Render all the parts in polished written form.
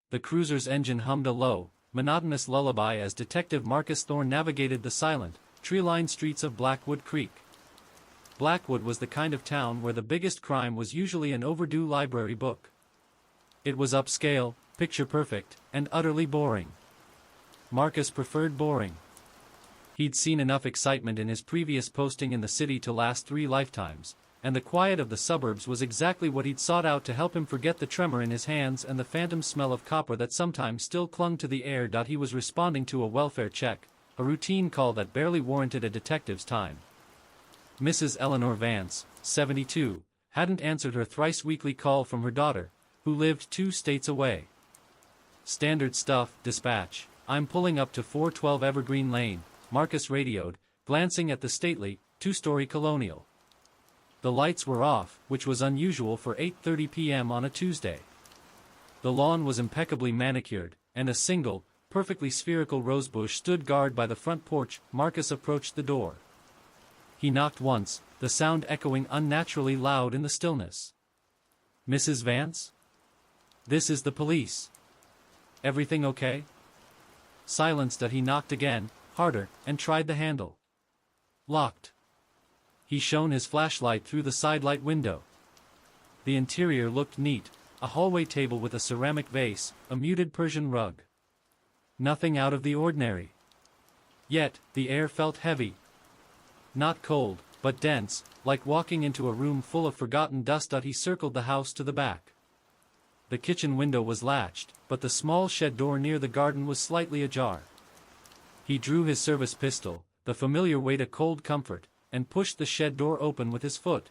the cruiser's engine hummed a low, monotonous lullaby as Detective Marcus Thorne navigated the silent, tree-lined streets of Blackwood Creek. Blackwood was the kind of town where the biggest crime was usually an overdue library book. It was upscale, picture-perfect, and utterly boring. Marcus preferred boring. He'd seen enough excitement in his previous posting in the city to last 3 lifetimes, and the quiet of the suburbs was exactly what he'd sought out to help him forget the tremor in his hands and the phantom smell of copper that sometimes still clung to the air. He was responding to a welfare check, a routine call that barely warranted a detective's time. Mrs. Eleanor Vance, 72, hadn't answered her thrice-weekly call from her daughter, who lived 2 states away. "Standard stuff, dispatch. I'm pulling up to 412 Evergreen Lane," Marcus radioed, glancing at the stately, 2-story colonial. The lights were off, which was unusual for 8:30 p.m. on a Tuesday. The lawn was impeccably manicured, and a single, perfectly spherical rosebush stood guard by the front porch. Marcus approached the door. He knocked once, the sound echoing unnaturally loud in the stillness. "Mrs. Vance? This is the police. Everything okay?" Silenced, he knocked again, harder, and tried the handle. Locked. He shone his flashlight through the sidelight window. The interior looked neat, a hallway table with a ceramic vase, a muted Persian rug. Nothing out of the ordinary. Yet, the air felt heavy. Not cold, but dense, like walking into a room full of forgotten dust. He circled the house to the back. The kitchen window was latched, but the small shed door near the garden was slightly ajar. He drew his service pistol, the familiar weight a cold comfort, and pushed the shed door open with his foot.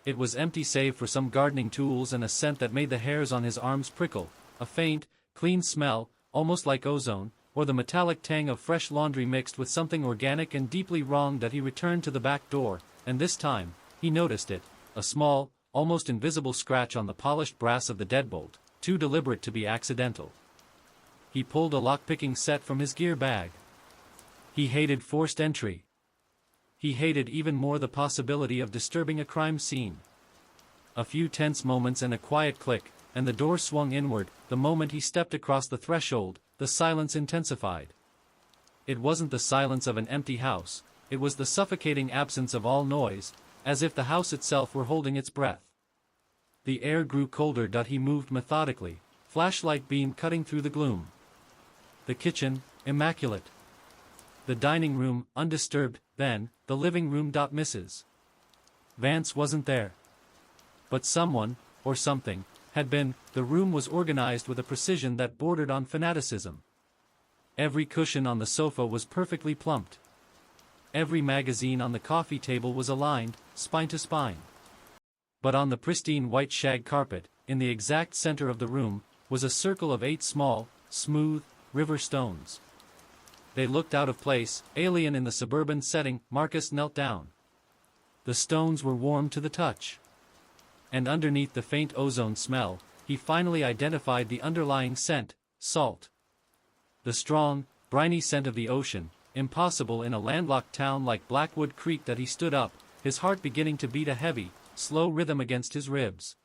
It was empty save for some gardening tools and a scent that made the hairs on his arms prickle, a faint, clean smell, almost like ozone, or the metallic tang of fresh laundry mixed with something organic and deeply wrong. He returned to the back door, and this time, he noticed it, a small, almost invisible scratch on the polished brass of the deadbolt, too deliberate to be accidental. He pulled a lock-picking set from his gear bag. He hated forced entry. He hated even more the possibility of disturbing a crime scene. A few tense moments and a quiet click, and the door swung inward. The moment he stepped across the threshold, the silence intensified. It wasn't the silence of an empty house, it was the suffocating absence of all noise, as if the house itself were holding its breath. The air grew colder. He moved methodically, flashlight beam cutting through the gloom. The kitchen, immaculate. The dining room, undisturbed. Then, the living room. Mrs. Vance wasn't there. But someone, or something, had been. The room was organized with a precision that bordered on fanaticism. Every cushion on the sofa was perfectly plumped. Every magazine on the coffee table was aligned, spine to spine. But on the pristine white shag carpet, in the exact center of the room, was a circle of 8 small, smooth, river stones. They looked out of place, alien in the suburban setting. Marcus knelt down. The stones were warm to the touch. And underneath the faint ozone smell, he finally identified the underlying scent: salt. The strong, briny scent of the ocean, impossible in a landlocked town like Blackwood Creek. He stood up, his heart beginning to beat a heavy, slow rhythm against his ribs.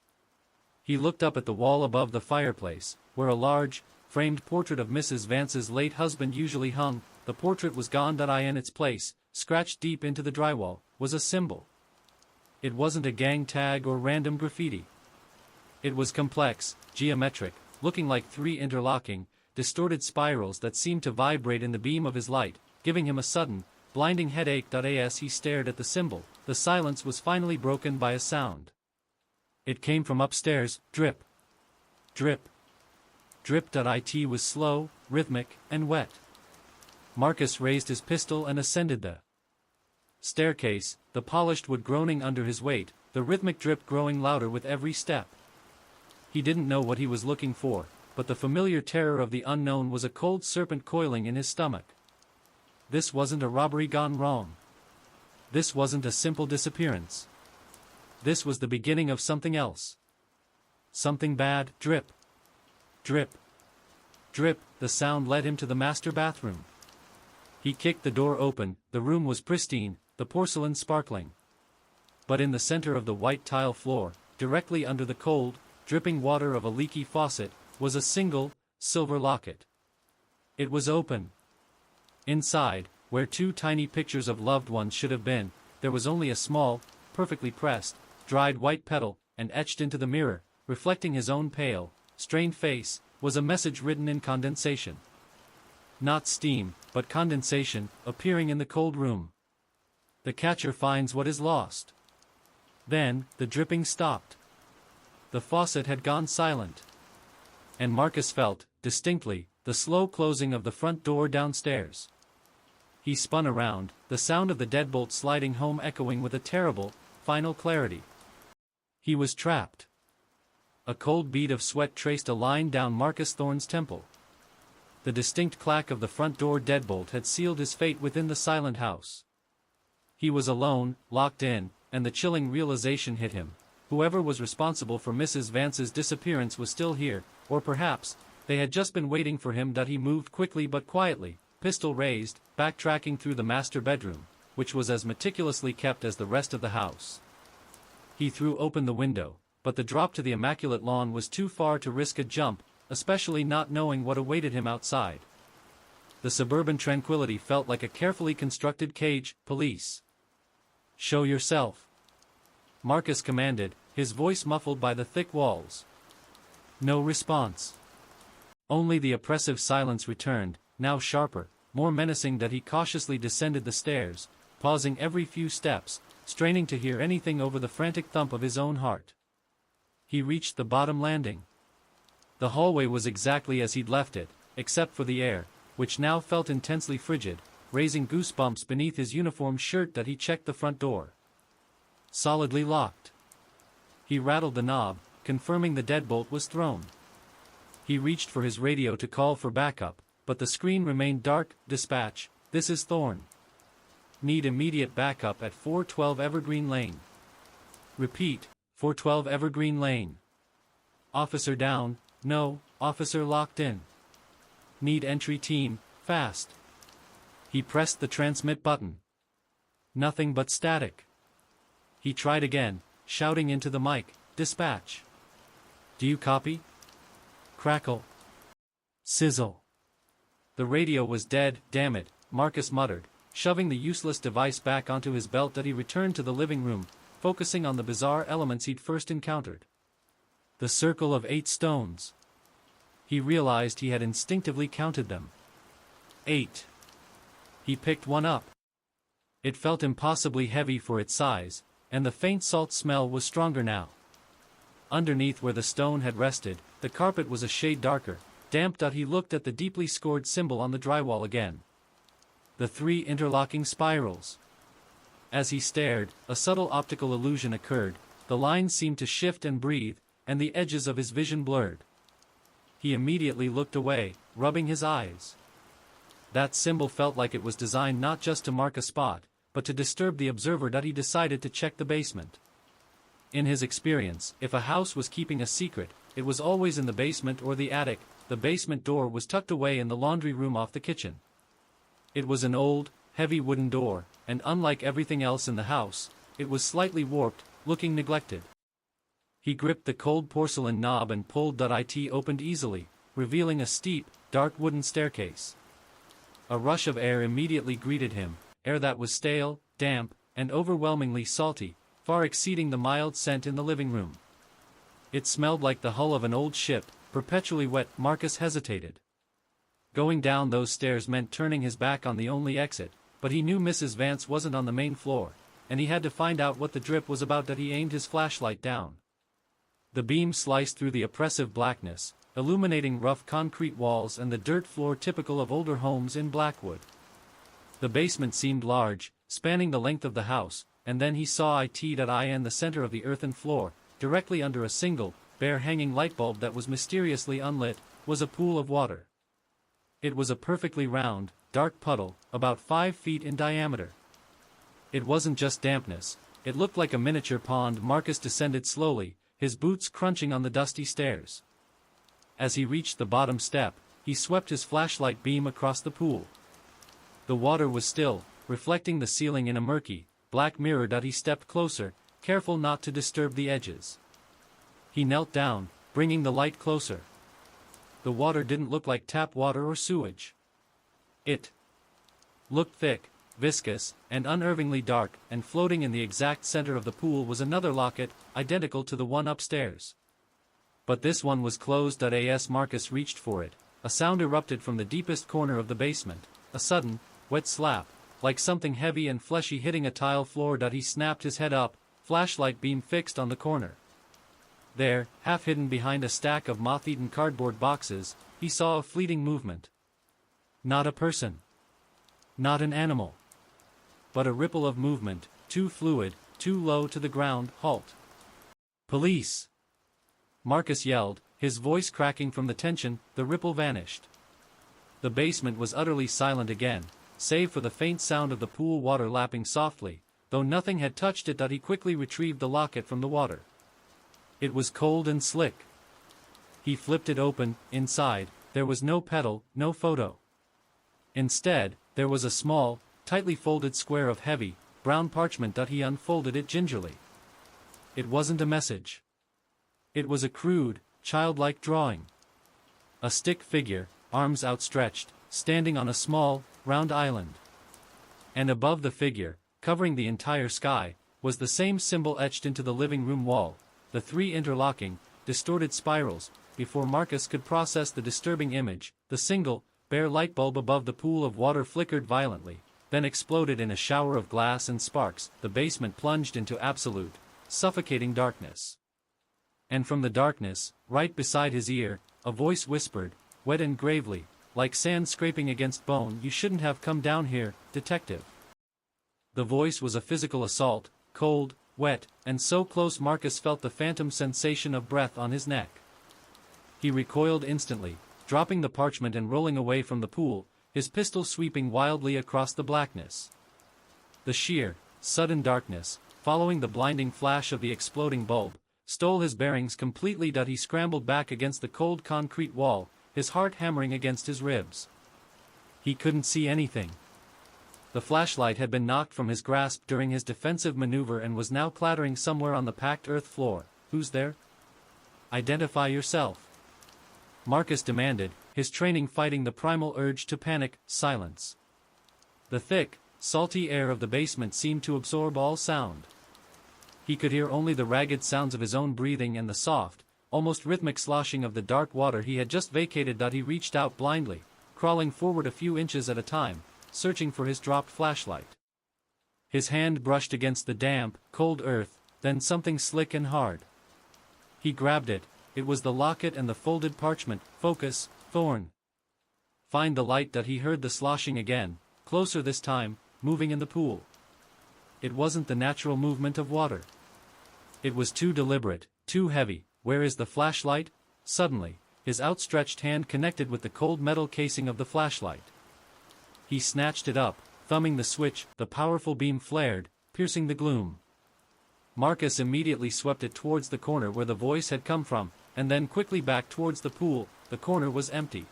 He looked up at the wall above the fireplace, where a large, framed portrait of Mrs. Vance's late husband usually hung. The portrait was gone. In its place, scratched deep into the drywall, was a symbol. It wasn't a gang tag or random graffiti. It was complex, geometric, looking like 3 interlocking, distorted spirals that seemed to vibrate in the beam of his light, giving him a sudden, blinding headache. As he stared at the symbol, the silence was finally broken by a sound. It came from upstairs. Drip. Drip. Drip. It was slow, rhythmic, and wet. Marcus raised his pistol and ascended the staircase, the polished wood groaning under his weight, the rhythmic drip growing louder with every step. He didn't know what he was looking for, but the familiar terror of the unknown was a cold serpent coiling in his stomach. This wasn't a robbery gone wrong. This wasn't a simple disappearance. This was the beginning of something else. Something bad. Drip. Drip. Drip. The sound led him to the master bathroom. He kicked the door open. The room was pristine, the porcelain sparkling. But in the center of the white tile floor, directly under the cold, dripping water of a leaky faucet, was a single, silver locket. It was open. Inside, where two tiny pictures of loved ones should have been, there was only a small, perfectly pressed, dried white petal, and etched into the mirror, reflecting his own pale, strained face, was a message written in condensation. Not steam, but condensation, appearing in the cold room. The catcher finds what is lost. Then, the dripping stopped. The faucet had gone silent. And Marcus felt, distinctly, the slow closing of the front door downstairs. He spun around, the sound of the deadbolt sliding home echoing with a terrible, final clarity. He was trapped. A cold bead of sweat traced a line down Marcus Thorne's temple. The distinct clack of the front door deadbolt had sealed his fate within the silent house. He was alone, locked in, and the chilling realization hit him. Whoever was responsible for Mrs. Vance's disappearance was still here, or perhaps, they had just been waiting for him. He moved quickly but quietly, pistol raised, backtracking through the master bedroom, which was as meticulously kept as the rest of the house. He threw open the window, but the drop to the immaculate lawn was too far to risk a jump, especially not knowing what awaited him outside. The suburban tranquility felt like a carefully constructed cage. Police. Show yourself. Marcus commanded, his voice muffled by the thick walls. No response. Only the oppressive silence returned, now sharper, more menacing. He cautiously descended the stairs, pausing every few steps, straining to hear anything over the frantic thump of his own heart. He reached the bottom landing. The hallway was exactly as he'd left it, except for the air, which now felt intensely frigid, raising goosebumps beneath his uniform shirt. He checked the front door. Solidly locked. He rattled the knob, confirming the deadbolt was thrown. He reached for his radio to call for backup, but the screen remained dark. Dispatch, this is Thorne. Need immediate backup at 412 Evergreen Lane. Repeat, 412 Evergreen Lane. Officer down, no, officer locked in. Need entry team, fast. He pressed the transmit button. Nothing but static. He tried again, shouting into the mic, dispatch. Do you copy? Crackle. Sizzle. The radio was dead. Damn it, Marcus muttered, shoving the useless device back onto his belt. He returned to the living room, focusing on the bizarre elements he'd first encountered. The circle of 8 stones. He realized he had instinctively counted them. 8. He picked one up. It felt impossibly heavy for its size, and the faint salt smell was stronger now. Underneath where the stone had rested, the carpet was a shade darker, damp. He looked at the deeply scored symbol on the drywall again. The 3 interlocking spirals. As he stared, a subtle optical illusion occurred. The lines seemed to shift and breathe, and the edges of his vision blurred. He immediately looked away, rubbing his eyes. That symbol felt like it was designed not just to mark a spot, but to disturb the observer. He decided to check the basement. In his experience, if a house was keeping a secret, it was always in the basement or the attic. The basement door was tucked away in the laundry room off the kitchen. It was an old, heavy wooden door, and unlike everything else in the house, it was slightly warped, looking neglected. He gripped the cold porcelain knob and pulled. It opened easily, revealing a steep, dark wooden staircase. A rush of air immediately greeted him, air that was stale, damp, and overwhelmingly salty, far exceeding the mild scent in the living room. It smelled like the hull of an old ship, perpetually wet. Marcus hesitated. Going down those stairs meant turning his back on the only exit, but he knew Mrs. Vance wasn't on the main floor, and he had to find out what the drip was about. He aimed his flashlight down. The beam sliced through the oppressive blackness, illuminating rough concrete walls and the dirt floor typical of older homes in Blackwood. The basement seemed large, spanning the length of the house, and then he saw it in the center of the earthen floor, directly under a single, bare hanging light bulb that was mysteriously unlit, was a pool of water. It was a perfectly round, dark puddle, about 5 feet in diameter. It wasn't just dampness, it looked like a miniature pond. Marcus descended slowly, his boots crunching on the dusty stairs. As he reached the bottom step, he swept his flashlight beam across the pool. The water was still, reflecting the ceiling in a murky, black mirror. He stepped closer, careful not to disturb the edges. He knelt down, bringing the light closer. the water didn't look like tap water or sewage. It looked thick, viscous, and unnervingly dark, and floating in the exact center of the pool was another locket, identical to the one upstairs. But this one was closed. As Marcus reached for it, a sound erupted from the deepest corner of the basement, a sudden, wet slap, like something heavy and fleshy hitting a tile floor. He snapped his head up, flashlight beam fixed on the corner. There, half hidden behind a stack of moth-eaten cardboard boxes, he saw a fleeting movement. Not a person. Not an animal. But a ripple of movement, too fluid, too low to the ground. Halt. Police! Marcus yelled, his voice cracking from the tension. The ripple vanished. The basement was utterly silent again, save for the faint sound of the pool water lapping softly, though nothing had touched it. He quickly retrieved the locket from the water. It was cold and slick. He flipped it open. Inside, there was no petal, no photo. Instead, there was a small, tightly folded square of heavy, brown parchment. He unfolded it gingerly. It wasn't a message. It was a crude, childlike drawing. A stick figure, arms outstretched, standing on a small, round island. And above the figure, covering the entire sky, was the same symbol etched into the living room wall, the three interlocking, distorted spirals. Before Marcus could process the disturbing image, the single, bare light bulb above the pool of water flickered violently, then exploded in a shower of glass and sparks. The basement plunged into absolute, suffocating darkness. And from the darkness, right beside his ear, a voice whispered, wet and gravely, like sand scraping against bone, "You shouldn't have come down here, detective." The voice was a physical assault, cold, wet, and so close Marcus felt the phantom sensation of breath on his neck. He recoiled instantly, dropping the parchment and rolling away from the pool, his pistol sweeping wildly across the blackness. The sheer, sudden darkness, following the blinding flash of the exploding bulb, stole his bearings completely. He scrambled back against the cold concrete wall, his heart hammering against his ribs. He couldn't see anything. The flashlight had been knocked from his grasp during his defensive maneuver and was now clattering somewhere on the packed earth floor. "Who's there?" "Identify yourself," Marcus demanded, his training fighting the primal urge to panic. Silence. The thick, salty air of the basement seemed to absorb all sound. He could hear only the ragged sounds of his own breathing and the soft, almost rhythmic sloshing of the dark water he had just vacated. He reached out blindly, crawling forward a few inches at a time, searching for his dropped flashlight. His hand brushed against the damp, cold earth, then something slick and hard. He grabbed it. It was the locket and the folded parchment. "Focus, Thorn." "Find the light." He heard the sloshing again, closer this time, moving in the pool. It wasn't the natural movement of water. It was too deliberate, too heavy. "Where is the flashlight?" Suddenly, his outstretched hand connected with the cold metal casing of the flashlight. He snatched it up, thumbing the switch. The powerful beam flared, piercing the gloom. Marcus immediately swept it towards the corner where the voice had come from, and then quickly back towards the pool. The corner was empty.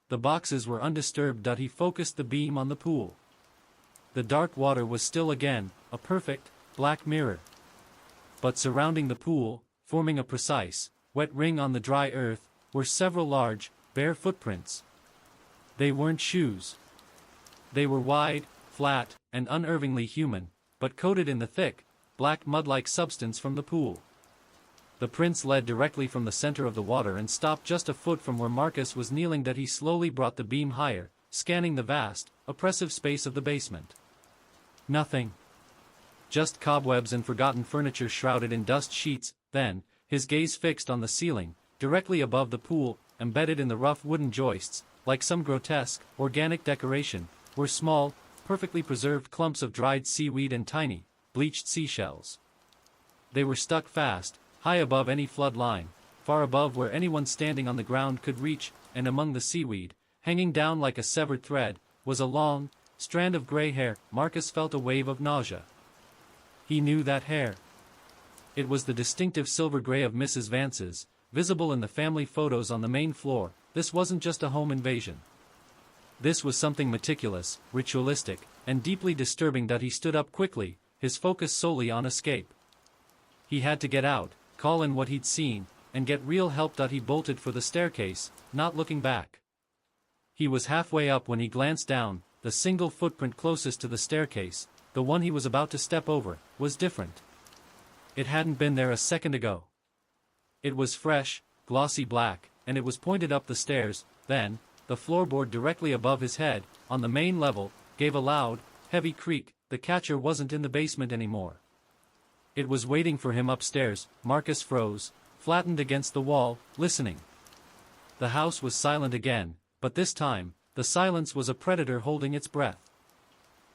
The boxes were undisturbed. He focused the beam on the pool. The dark water was still again, a perfect, black mirror. But surrounding the pool, forming a precise, wet ring on the dry earth, were several large, bare footprints. They weren't shoes. They were wide, flat, and unnervingly human, but coated in the thick, black mud-like substance from the pool. The prints led directly from the center of the water and stopped just a foot from where Marcus was kneeling. He slowly brought the beam higher, scanning the vast, oppressive space of the basement. Nothing. Just cobwebs and forgotten furniture shrouded in dust sheets. Then, his gaze fixed on the ceiling, directly above the pool, embedded in the rough wooden joists, like some grotesque, organic decoration, were small, perfectly preserved clumps of dried seaweed and tiny, bleached seashells. They were stuck fast, high above any flood line, far above where anyone standing on the ground could reach, and among the seaweed, hanging down like a severed thread, was a long strand of gray hair. Marcus felt a wave of nausea. He knew that hair. It was the distinctive silver gray of Mrs. Vance's, visible in the family photos on the main floor. This wasn't just a home invasion. This was something meticulous, ritualistic, and deeply disturbing. He stood up quickly, his focus solely on escape. He had to get out, call in what he'd seen, and get real help. He bolted for the staircase, not looking back. He was halfway up when he glanced down. The single footprint closest to the staircase, the one he was about to step over, was different. It hadn't been there a second ago. It was fresh, glossy black, and it was pointed up the stairs. Then, the floorboard directly above his head, on the main level, gave a loud, heavy creak. The catcher wasn't in the basement anymore. It was waiting for him upstairs. Marcus froze, flattened against the wall, listening. The house was silent again, but this time, the silence was a predator holding its breath.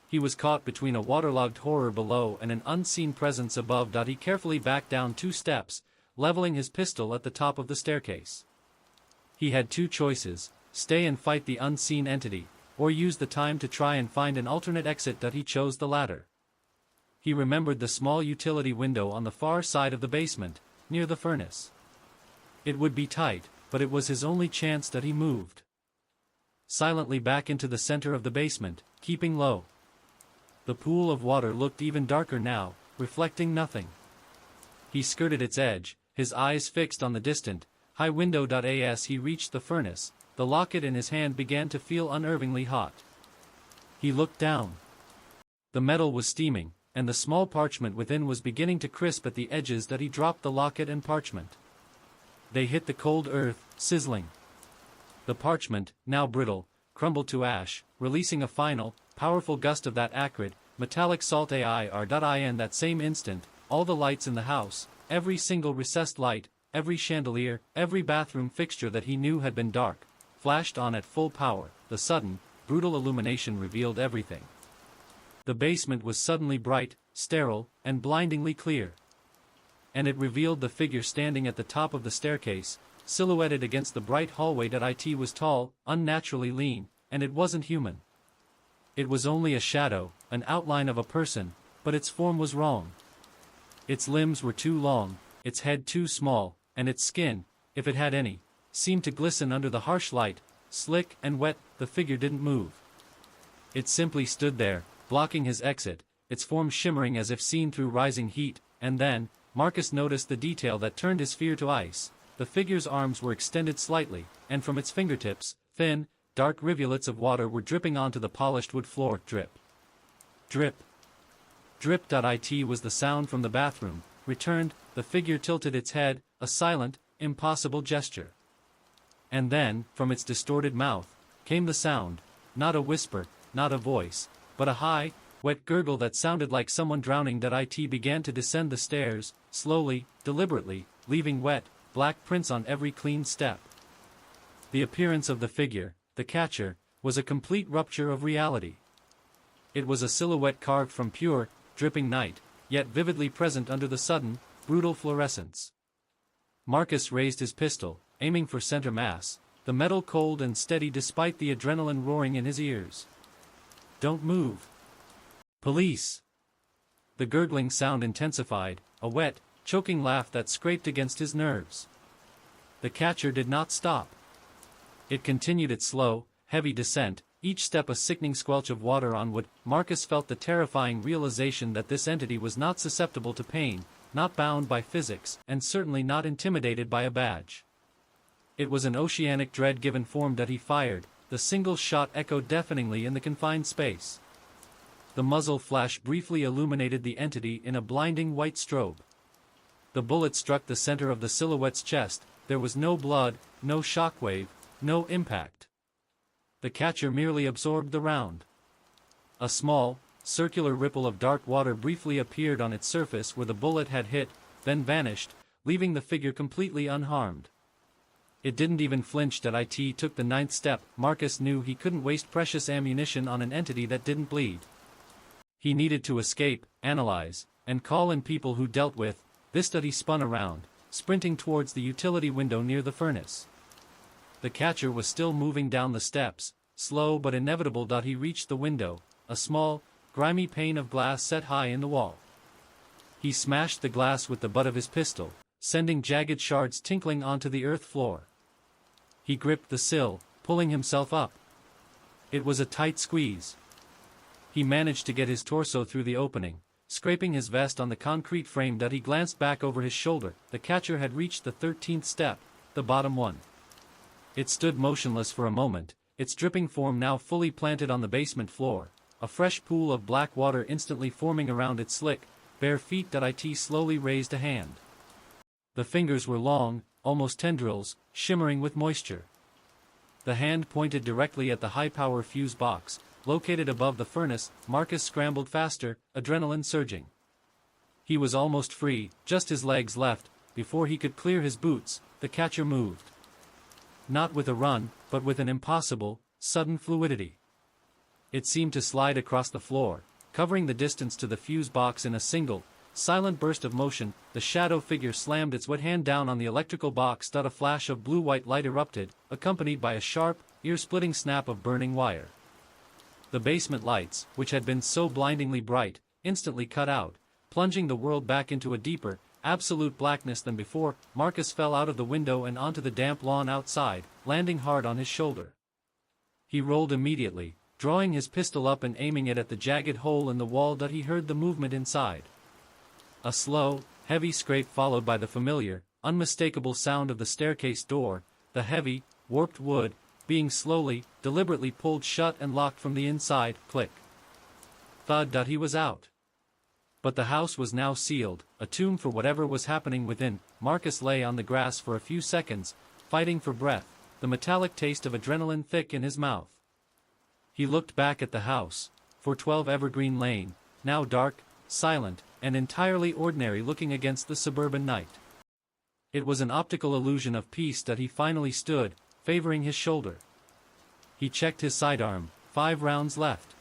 He was caught between a waterlogged horror below and an unseen presence above. He carefully backed down 2 steps, leveling his pistol at the top of the staircase. He had 2 choices: stay and fight the unseen entity, or use the time to try and find an alternate exit. He chose the latter. He remembered the small utility window on the far side of the basement, near the furnace. It would be tight, but it was his only chance. He moved silently back into the center of the basement, keeping low. The pool of water looked even darker now, reflecting nothing. He skirted its edge, his eyes fixed on the distant, high window. As he reached the furnace, the locket in his hand began to feel unnervingly hot. He looked down. The metal was steaming, and the small parchment within was beginning to crisp at the edges. He dropped the locket and parchment. They hit the cold earth, sizzling. The parchment, now brittle, crumbled to ash, releasing a final, powerful gust of that acrid, metallic salt air. In that same instant, all the lights in the house, every single recessed light, every chandelier, every bathroom fixture that he knew had been dark, flashed on at full power. The sudden, brutal illumination revealed everything. The basement was suddenly bright, sterile, and blindingly clear. And it revealed the figure standing at the top of the staircase, silhouetted against the bright hallway. It was tall, unnaturally lean, and it wasn't human. It was only a shadow, an outline of a person, but its form was wrong. Its limbs were too long, its head too small, and its skin, if it had any, seemed to glisten under the harsh light, slick and wet. The figure didn't move. It simply stood there, blocking his exit, its form shimmering as if seen through rising heat. And then, Marcus noticed the detail that turned his fear to ice. The figure's arms were extended slightly, and from its fingertips, thin, dark rivulets of water were dripping onto the polished wood floor. Drip. Drip. Drip. It was the sound from the bathroom, returned. The figure tilted its head, a silent, impossible gesture. And then, from its distorted mouth, came the sound, not a whisper, not a voice, but a high, wet gurgle that sounded like someone drowning. It began to descend the stairs, slowly, deliberately, leaving wet, black prints on every clean step. The appearance of the figure, the catcher, was a complete rupture of reality. It was a silhouette carved from pure, dripping night, yet vividly present under the sudden, brutal fluorescence. Marcus raised his pistol, aiming for center mass, the metal cold and steady despite the adrenaline roaring in his ears. "Don't move. Police!" The gurgling sound intensified, a wet, choking laugh that scraped against his nerves. The catcher did not stop. It continued its slow, heavy descent, each step a sickening squelch of water on wood. Marcus felt the terrifying realization that this entity was not susceptible to pain, not bound by physics, and certainly not intimidated by a badge. It was an oceanic dread given form. He fired. The single shot echoed deafeningly in the confined space. The muzzle flash briefly illuminated the entity in a blinding white strobe. The bullet struck the center of the silhouette's chest. There was no blood, no shockwave, no impact. The catcher merely absorbed the round. A small, circular ripple of dark water briefly appeared on its surface where the bullet had hit, then vanished, leaving the figure completely unharmed. It didn't even flinch. It took the 9th step. Marcus knew he couldn't waste precious ammunition on an entity that didn't bleed. He needed to escape, analyze, and call in people who dealt with this. He spun around, sprinting towards the utility window near the furnace. The catcher was still moving down the steps, slow but inevitable. He reached the window, a small, grimy pane of glass set high in the wall. He smashed the glass with the butt of his pistol, sending jagged shards tinkling onto the earth floor. He gripped the sill, pulling himself up. It was a tight squeeze. He managed to get his torso through the opening, scraping his vest on the concrete frame that he glanced back over his shoulder. The catcher had reached the 13th step, the bottom one. It stood motionless for a moment, its dripping form now fully planted on the basement floor, a fresh pool of black water instantly forming around its slick, bare feet. It slowly raised a hand. The fingers were long, almost tendrils, shimmering with moisture. The hand pointed directly at the high-power fuse box, located above the furnace. Marcus scrambled faster, adrenaline surging. He was almost free, just his legs left. Before he could clear his boots, the catcher moved. Not with a run, but with an impossible, sudden fluidity. It seemed to slide across the floor, covering the distance to the fuse box in a single, silent burst of motion. The shadow figure slammed its wet hand down on the electrical box. A flash of blue-white light erupted, accompanied by a sharp, ear-splitting snap of burning wire. The basement lights, which had been so blindingly bright, instantly cut out, plunging the world back into a deeper, absolute blackness than before. Marcus fell out of the window and onto the damp lawn outside, landing hard on his shoulder. He rolled immediately, drawing his pistol up and aiming it at the jagged hole in the wall. He heard the movement inside. A slow, heavy scrape followed by the familiar, unmistakable sound of the staircase door, the heavy, warped wood, being slowly, deliberately pulled shut and locked from the inside. Click. Thud. He was out. But the house was now sealed, a tomb for whatever was happening within. Marcus lay on the grass for a few seconds, fighting for breath, the metallic taste of adrenaline thick in his mouth. He looked back at the house, 412 Evergreen Lane, now dark, silent, and entirely ordinary looking against the suburban night. It was an optical illusion of peace. He finally stood, favoring his shoulder. He checked his sidearm, 5 rounds left.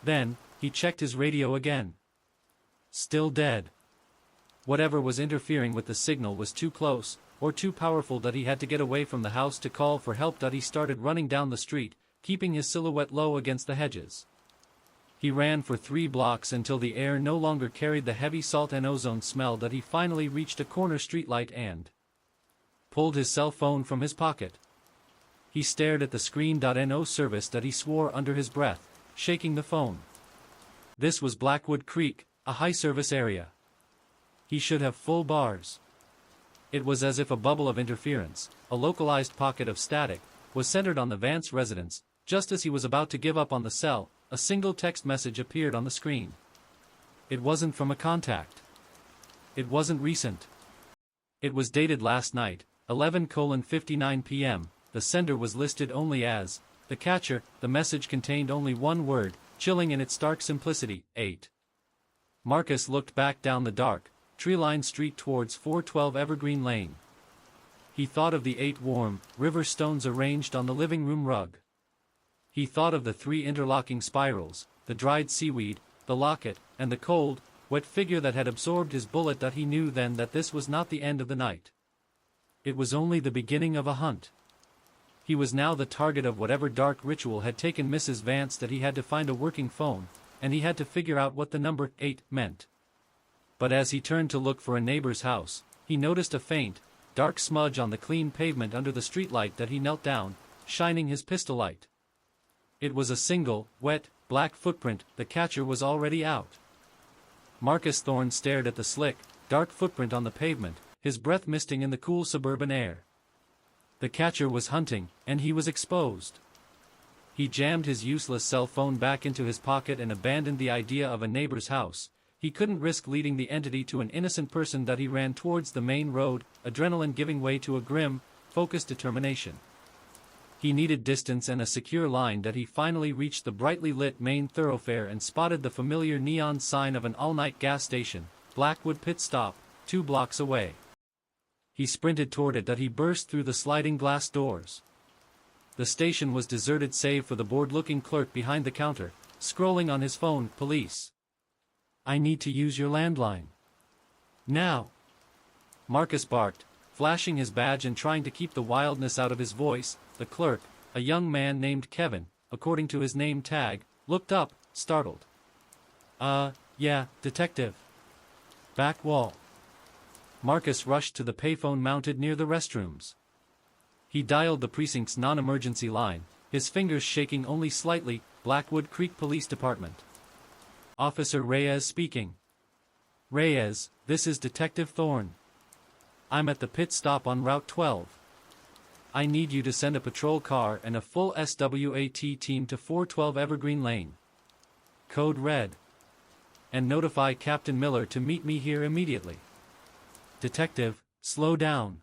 Then, he checked his radio again. Still dead. Whatever was interfering with the signal was too close, or too powerful. He had to get away from the house to call for help. He started running down the street, keeping his silhouette low against the hedges. He ran for 3 blocks until the air no longer carried the heavy salt and ozone smell. He finally reached a corner streetlight and pulled his cell phone from his pocket. He stared at the screen. No service. He swore under his breath, shaking the phone. This was Blackwood Creek, a high-service area. He should have full bars. It was as if a bubble of interference, a localized pocket of static, was centered on the Vance residence. Just as he was about to give up on the cell, a single text message appeared on the screen. It wasn't from a contact. It wasn't recent. It was dated last night, 11:59 p.m. The sender was listed only as the catcher. The message contained only one word, chilling in its stark simplicity: 8. Marcus looked back down the dark, tree-lined street towards 412 Evergreen Lane. He thought of the 8 warm, river stones arranged on the living room rug. He thought of the 3 interlocking spirals, the dried seaweed, the locket, and the cold, wet figure that had absorbed his bullet. He knew then that this was not the end of the night. It was only the beginning of a hunt. He was now the target of whatever dark ritual had taken Mrs. Vance. He had to find a working phone, and he had to figure out what the number 8 meant. But as he turned to look for a neighbor's house, he noticed a faint, dark smudge on the clean pavement under the streetlight. He knelt down, shining his pistol light. It was a single, wet, black footprint. The catcher was already out. Marcus Thorne stared at the slick, dark footprint on the pavement, his breath misting in the cool suburban air. The catcher was hunting, and he was exposed. He jammed his useless cell phone back into his pocket and abandoned the idea of a neighbor's house. He couldn't risk leading the entity to an innocent person. He ran towards the main road, adrenaline giving way to a grim, focused determination. He needed distance and a secure line. He finally reached the brightly lit main thoroughfare and spotted the familiar neon sign of an all-night gas station, Blackwood Pit Stop, 2 blocks away. He sprinted toward it. He burst through the sliding glass doors. The station was deserted save for the bored-looking clerk behind the counter, scrolling on his phone. Police. I need to use your landline. Now. Marcus barked, flashing his badge and trying to keep the wildness out of his voice. The clerk, a young man named Kevin, according to his name tag, looked up, startled. Yeah, detective. Back wall. Marcus rushed to the payphone mounted near the restrooms. He dialed the precinct's non-emergency line, his fingers shaking only slightly. Blackwood Creek Police Department. Officer Reyes speaking. Reyes, this is Detective Thorne. I'm at the pit stop on Route 12. I need you to send a patrol car and a full SWAT team to 412 Evergreen Lane. Code Red. And notify Captain Miller to meet me here immediately. Detective, slow down.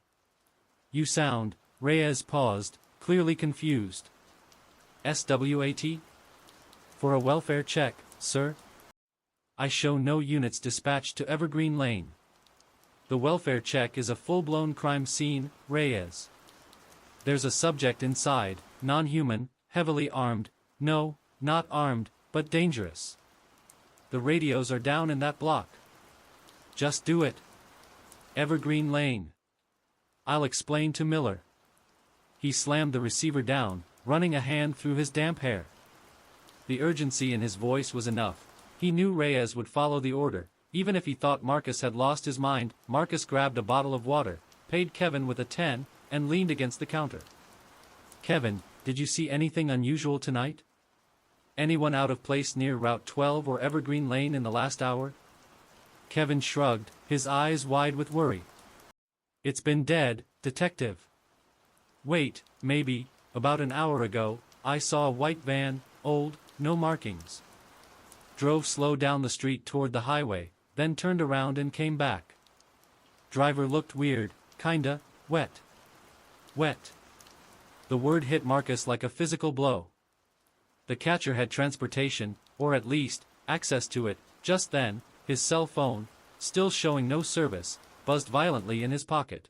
You sound, Reyes paused, clearly confused. SWAT? For a welfare check, sir? I show no units dispatched to Evergreen Lane. The welfare check is a full-blown crime scene, Reyes. There's a subject inside, non-human, heavily armed, no, not armed, but dangerous. The radios are down in that block. Just do it. Evergreen Lane. I'll explain to Miller. He slammed the receiver down, running a hand through his damp hair. The urgency in his voice was enough. He knew Reyes would follow the order, even if he thought Marcus had lost his mind. Marcus grabbed a bottle of water, paid Kevin with a 10, and leaned against the counter. Kevin, did you see anything unusual tonight? Anyone out of place near Route 12 or Evergreen Lane in the last hour? Kevin shrugged, his eyes wide with worry. It's been dead, Detective. Wait, maybe, about an hour ago, I saw a white van, old, no markings. Drove slow down the street toward the highway, then turned around and came back. Driver looked weird, kinda, wet. Wet. The word hit Marcus like a physical blow. The catcher had transportation, or at least, access to it. Just then, his cell phone, still showing no service, buzzed violently in his pocket.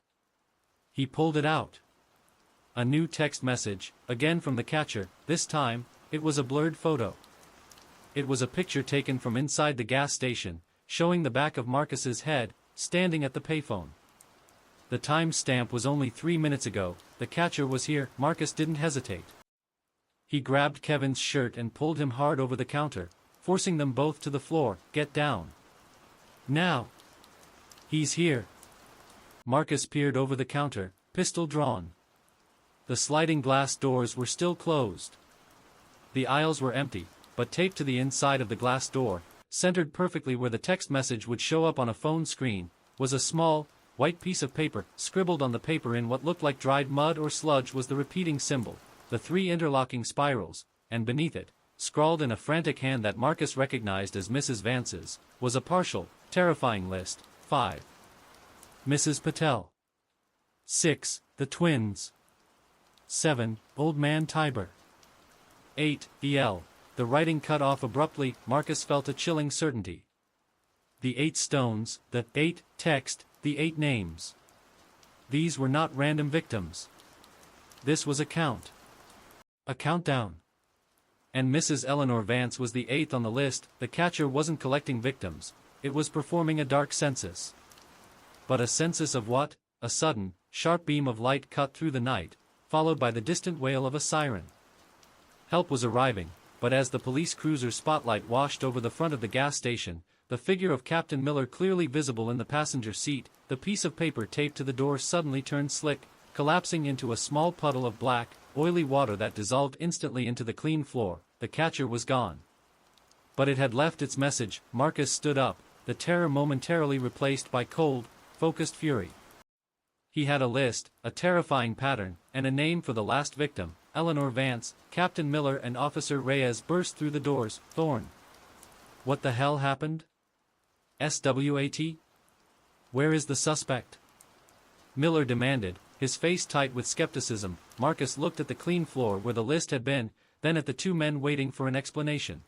He pulled it out. A new text message, again from the catcher. This time, it was a blurred photo. It was a picture taken from inside the gas station, showing the back of Marcus's head, standing at the payphone. The time stamp was only 3 minutes ago. The catcher was here. Marcus didn't hesitate. He grabbed Kevin's shirt and pulled him hard over the counter, forcing them both to the floor. Get down. Now. He's here. Marcus peered over the counter, pistol drawn. The sliding glass doors were still closed. The aisles were empty, but taped to the inside of the glass door, centered perfectly where the text message would show up on a phone screen, was a small, white piece of paper. Scribbled on the paper in what looked like dried mud or sludge was the repeating symbol, the 3 interlocking spirals, and beneath it, scrawled in a frantic hand that Marcus recognized as Mrs. Vance's, was a partial, terrifying list. 5. Mrs. Patel. 6. The twins. 7. Old man Tiber. 8. E.L. The writing cut off abruptly. Marcus felt a chilling certainty. The 8 stones, the 8 text, the 8 names. These were not random victims. This was a count. A countdown. And Mrs. Eleanor Vance was the 8th on the list. The catcher wasn't collecting victims, it was performing a dark census. But a census of what? A sudden, sharp beam of light cut through the night, followed by the distant wail of a siren. Help was arriving, but as the police cruiser's spotlight washed over the front of the gas station, the figure of Captain Miller clearly visible in the passenger seat, the piece of paper taped to the door suddenly turned slick, collapsing into a small puddle of black, oily water that dissolved instantly into the clean floor. The catcher was gone. But it had left its message. Marcus stood up, the terror momentarily replaced by cold, focused fury. He had a list, a terrifying pattern, and a name for the last victim, Eleanor Vance. Captain Miller and Officer Reyes burst through the doors. Thorne. What the hell happened? SWAT? Where is the suspect? Miller demanded, his face tight with skepticism. Marcus looked at the clean floor where the list had been, then at the 2 men waiting for an explanation.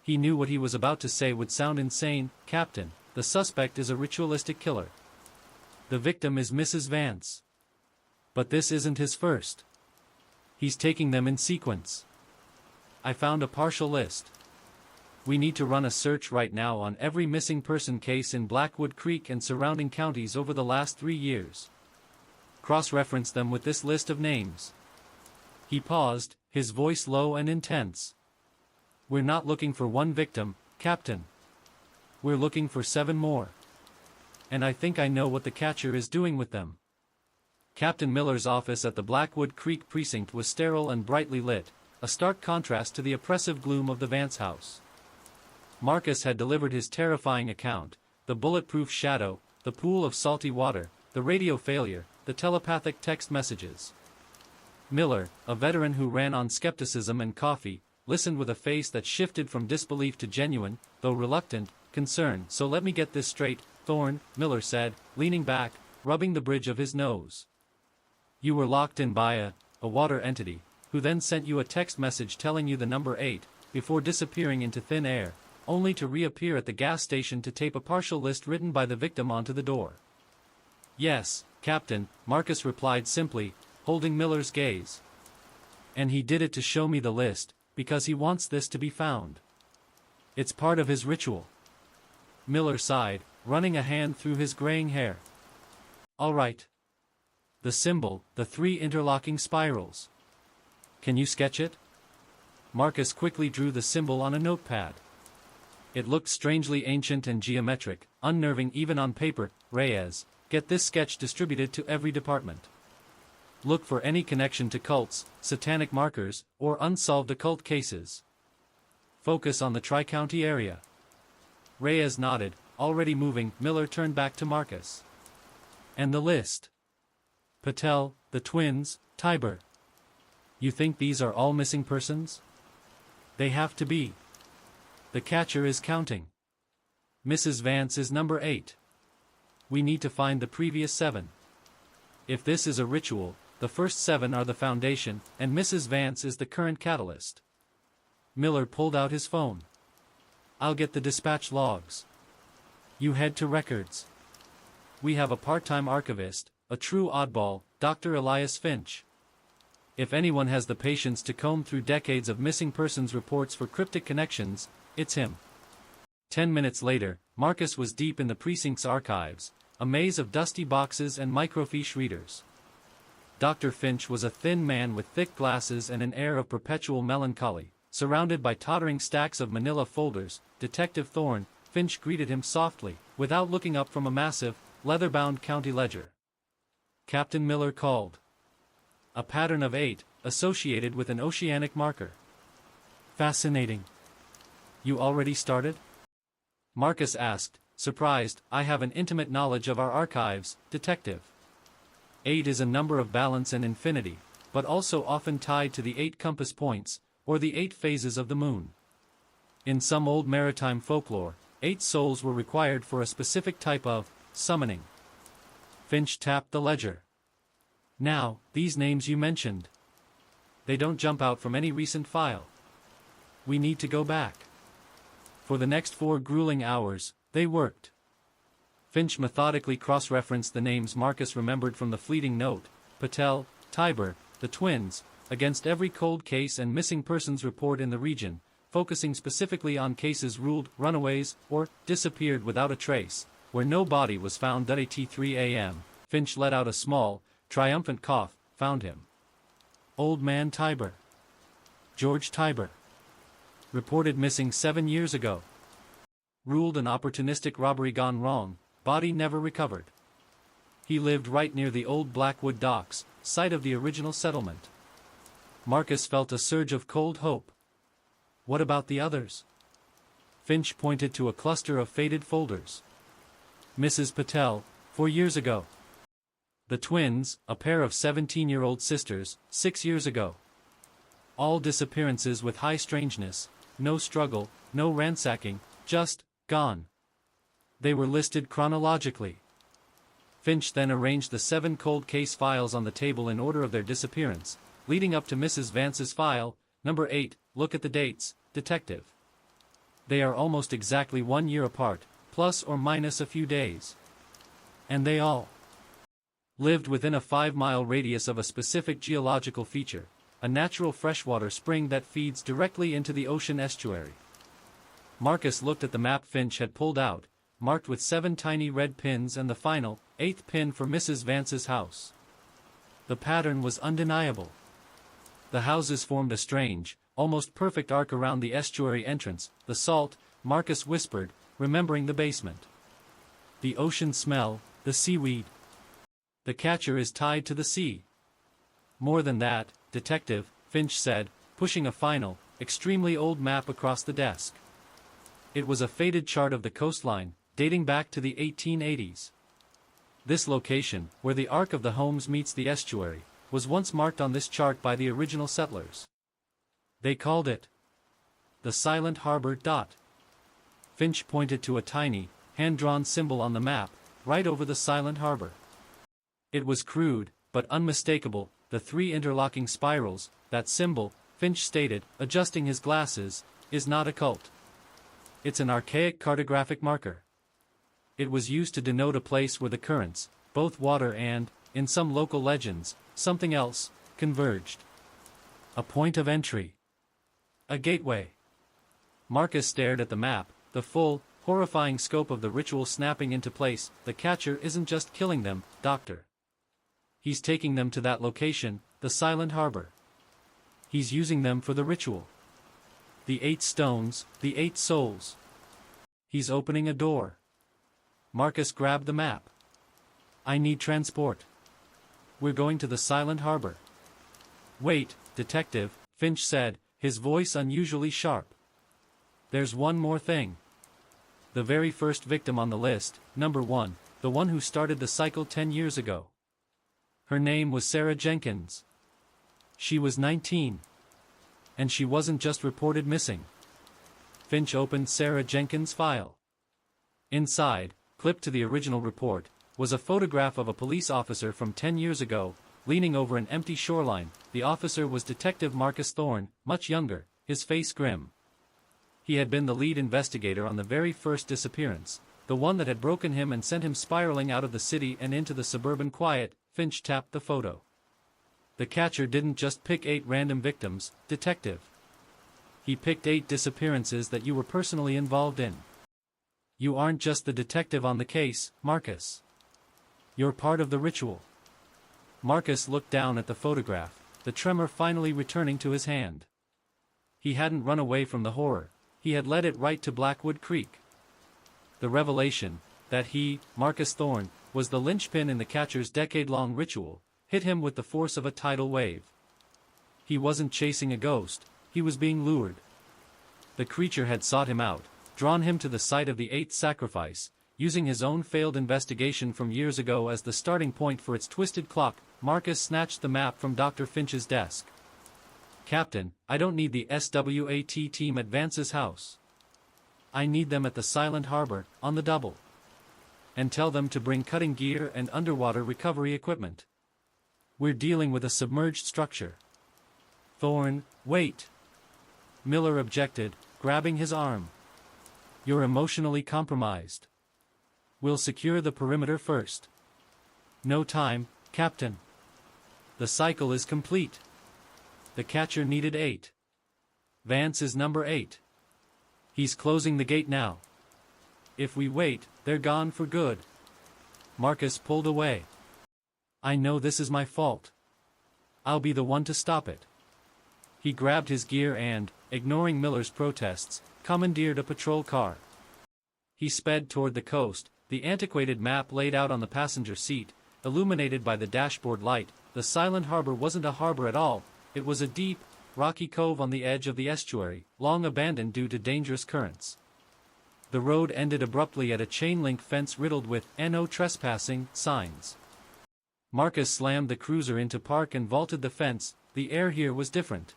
He knew what he was about to say would sound insane. Captain, the suspect is a ritualistic killer. The victim is Mrs. Vance. But this isn't his first. He's taking them in sequence. I found a partial list. We need to run a search right now on every missing person case in Blackwood Creek and surrounding counties over the last 3 years. Cross-reference them with this list of names. He paused, his voice low and intense. We're not looking for 1 victim, Captain. We're looking for 7 more. And I think I know what the catcher is doing with them. Captain Miller's office at the Blackwood Creek precinct was sterile and brightly lit, a stark contrast to the oppressive gloom of the Vance house. Marcus had delivered his terrifying account: the bulletproof shadow, the pool of salty water, the radio failure, the telepathic text messages. Miller, a veteran who ran on skepticism and coffee, listened with a face that shifted from disbelief to genuine, though reluctant, concern. "So let me get this straight, Thorne," Miller said, leaning back, rubbing the bridge of his nose. "You were locked in by a water entity, who then sent you a text message telling you the number 8, before disappearing into thin air, only to reappear at the gas station to tape a partial list written by the victim onto the door." "Yes, Captain," Marcus replied simply, holding Miller's gaze. "And he did it to show me the list, because he wants this to be found. It's part of his ritual." Miller sighed, running a hand through his graying hair. "All right. The symbol, the 3 interlocking spirals. Can you sketch it?" Marcus quickly drew the symbol on a notepad. It looked strangely ancient and geometric, unnerving even on paper. "Reyes, get this sketch distributed to every department. Look for any connection to cults, satanic markers, or unsolved occult cases. Focus on the Tri-County area." Reyes nodded, already moving. Miller turned back to Marcus. "And the list? Patel, the twins, Tiber. You think these are all missing persons?" "They have to be. The catcher is counting. Mrs. Vance is number 8. We need to find the previous 7. If this is a ritual, the first 7 are the foundation, and Mrs. Vance is the current catalyst." Miller pulled out his phone. "I'll get the dispatch logs. You head to records. We have a part-time archivist, a true oddball, Dr. Elias Finch. If anyone has the patience to comb through decades of missing persons reports for cryptic connections, it's him." 10 minutes later, Marcus was deep in the precinct's archives, a maze of dusty boxes and microfiche readers. Dr. Finch was a thin man with thick glasses and an air of perpetual melancholy, surrounded by tottering stacks of manila folders. "Detective Thorne," Finch greeted him softly, without looking up from a massive, leather-bound county ledger. Captain Miller called. "A pattern of 8, associated with an oceanic marker." "Fascinating. You already started?" Marcus asked, surprised. "I have an intimate knowledge of our archives, Detective. 8 is a number of balance and infinity, but also often tied to the 8 compass points, or the 8 phases of the moon. In some old maritime folklore, 8 souls were required for a specific type of summoning." Finch tapped the ledger. "Now, these names you mentioned. They don't jump out from any recent file. We need to go back." For the next 4 grueling hours, they worked. Finch methodically cross-referenced the names Marcus remembered from the fleeting note: Patel, Tiber, the twins, against every cold case and missing persons report in the region, focusing specifically on cases ruled runaways or disappeared without a trace, where no body was found. At 3 a.m., Finch let out a small, triumphant cough. "Found him. Old man Tiber. George Tiber. Reported missing 7 years ago. Ruled an opportunistic robbery gone wrong, body never recovered. He lived right near the old Blackwood docks, site of the original settlement." Marcus felt a surge of cold hope. "What about the others?" Finch pointed to a cluster of faded folders. "Mrs. Patel, 4 years ago. The twins, a pair of 17-year-old sisters, 6 years ago. All disappearances with high strangeness, no struggle, no ransacking, just gone. They were listed chronologically." Finch then arranged the 7 cold case files on the table in order of their disappearance, leading up to Mrs. Vance's file, number 8. "Look at the dates, Detective. They are almost exactly 1 year apart, plus or minus a few days. And they all lived within a 5-mile radius of a specific geological feature, a natural freshwater spring that feeds directly into the ocean estuary." Marcus looked at the map Finch had pulled out, marked with 7 tiny red pins and the final, 8th pin for Mrs. Vance's house. The pattern was undeniable. The houses formed a strange, almost perfect arc around the estuary entrance. "The salt," Marcus whispered, remembering the basement. "The ocean smell, the seaweed. The catcher is tied to the sea." "More than that, Detective," Finch said, pushing a final, extremely old map across the desk. It was a faded chart of the coastline, dating back to the 1880s. This location, where the arc of the Holmes meets the estuary, was once marked on this chart by the original settlers. They called it the Silent Harbor. Finch pointed to a tiny, hand-drawn symbol on the map, right over the Silent Harbor. It was crude, but unmistakable, the three interlocking spirals. That symbol, Finch stated, adjusting his glasses, is not occult. It's an archaic cartographic marker. It was used to denote a place where the currents, both water and, in some local legends, something else, converged. A point of entry. A gateway. Marcus stared at the map, the full, horrifying scope of the ritual snapping into place. The catcher isn't just killing them, Doctor. He's taking them to that location, the Silent Harbor. He's using them for the ritual. The 8 stones, the 8 souls. He's opening a door. Marcus grabbed the map. I need transport. We're going to the Silent Harbor. Wait, Detective, Finch said, his voice unusually sharp. There's one more thing. The very first victim on the list, number 1, the one who started the cycle 10 years ago. Her name was Sarah Jenkins. She was 19. And she wasn't just reported missing. Finch opened Sarah Jenkins' file. Inside, clipped to the original report, was a photograph of a police officer from 10 years ago, leaning over an empty shoreline. The officer was Detective Marcus Thorne, much younger, his face grim. He had been the lead investigator on the very first disappearance, the one that had broken him and sent him spiraling out of the city and into the suburban quiet. Finch tapped the photo. The catcher didn't just pick 8 random victims, Detective. He picked 8 disappearances that you were personally involved in. You aren't just the detective on the case, Marcus. You're part of the ritual. Marcus looked down at the photograph, the tremor finally returning to his hand. He hadn't run away from the horror, he had led it right to Blackwood Creek. The revelation, that he, Marcus Thorne, was the linchpin in the catcher's decade-long ritual, hit him with the force of a tidal wave. He wasn't chasing a ghost, he was being lured. The creature had sought him out, drawn him to the site of the 8th sacrifice, using his own failed investigation from years ago as the starting point for its twisted clock. Marcus snatched the map from Dr. Finch's desk. Captain, I don't need the SWAT team at Vance's house. I need them at the Silent Harbor, on the double. And tell them to bring cutting gear and underwater recovery equipment. We're dealing with a submerged structure. Thorne, wait. Miller objected, grabbing his arm. You're emotionally compromised. We'll secure the perimeter first. No time, Captain. The cycle is complete. The catcher needed 8. Vance is number 8. He's closing the gate now. If we wait, they're gone for good. Marcus pulled away. I know this is my fault. I'll be the one to stop it. He grabbed his gear and, ignoring Miller's protests, commandeered a patrol car. He sped toward the coast, the antiquated map laid out on the passenger seat, illuminated by the dashboard light. The Silent Harbor wasn't a harbor at all, it was a deep, rocky cove on the edge of the estuary, long abandoned due to dangerous currents. The road ended abruptly at a chain-link fence riddled with "No trespassing" signs. Marcus slammed the cruiser into park and vaulted the fence. The air here was different.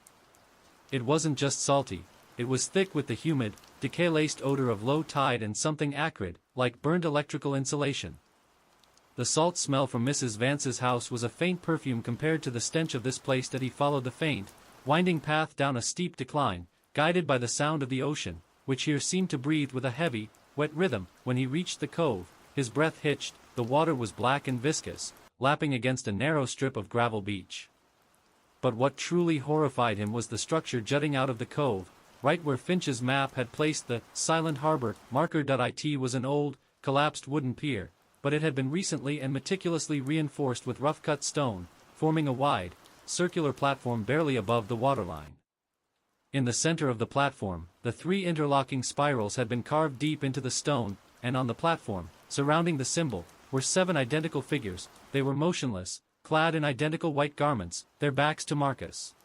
It wasn't just salty, it was thick with the humid, decay-laced odor of low tide and something acrid, like burned electrical insulation. The salt smell from Mrs. Vance's house was a faint perfume compared to the stench of this place. That he followed the faint, winding path down a steep decline, guided by the sound of the ocean, which here seemed to breathe with a heavy, wet rhythm. When he reached the cove, his breath hitched. The water was black and viscous, lapping against a narrow strip of gravel beach. But what truly horrified him was the structure jutting out of the cove, right where Finch's map had placed the Silent Harbor marker. It was an old, collapsed wooden pier, but it had been recently and meticulously reinforced with rough-cut stone, forming a wide, circular platform barely above the waterline. In the center of the platform, the 3 interlocking spirals had been carved deep into the stone, and on the platform, surrounding the symbol, were 7 identical figures. They were motionless, clad in identical white garments, their backs to Marcus.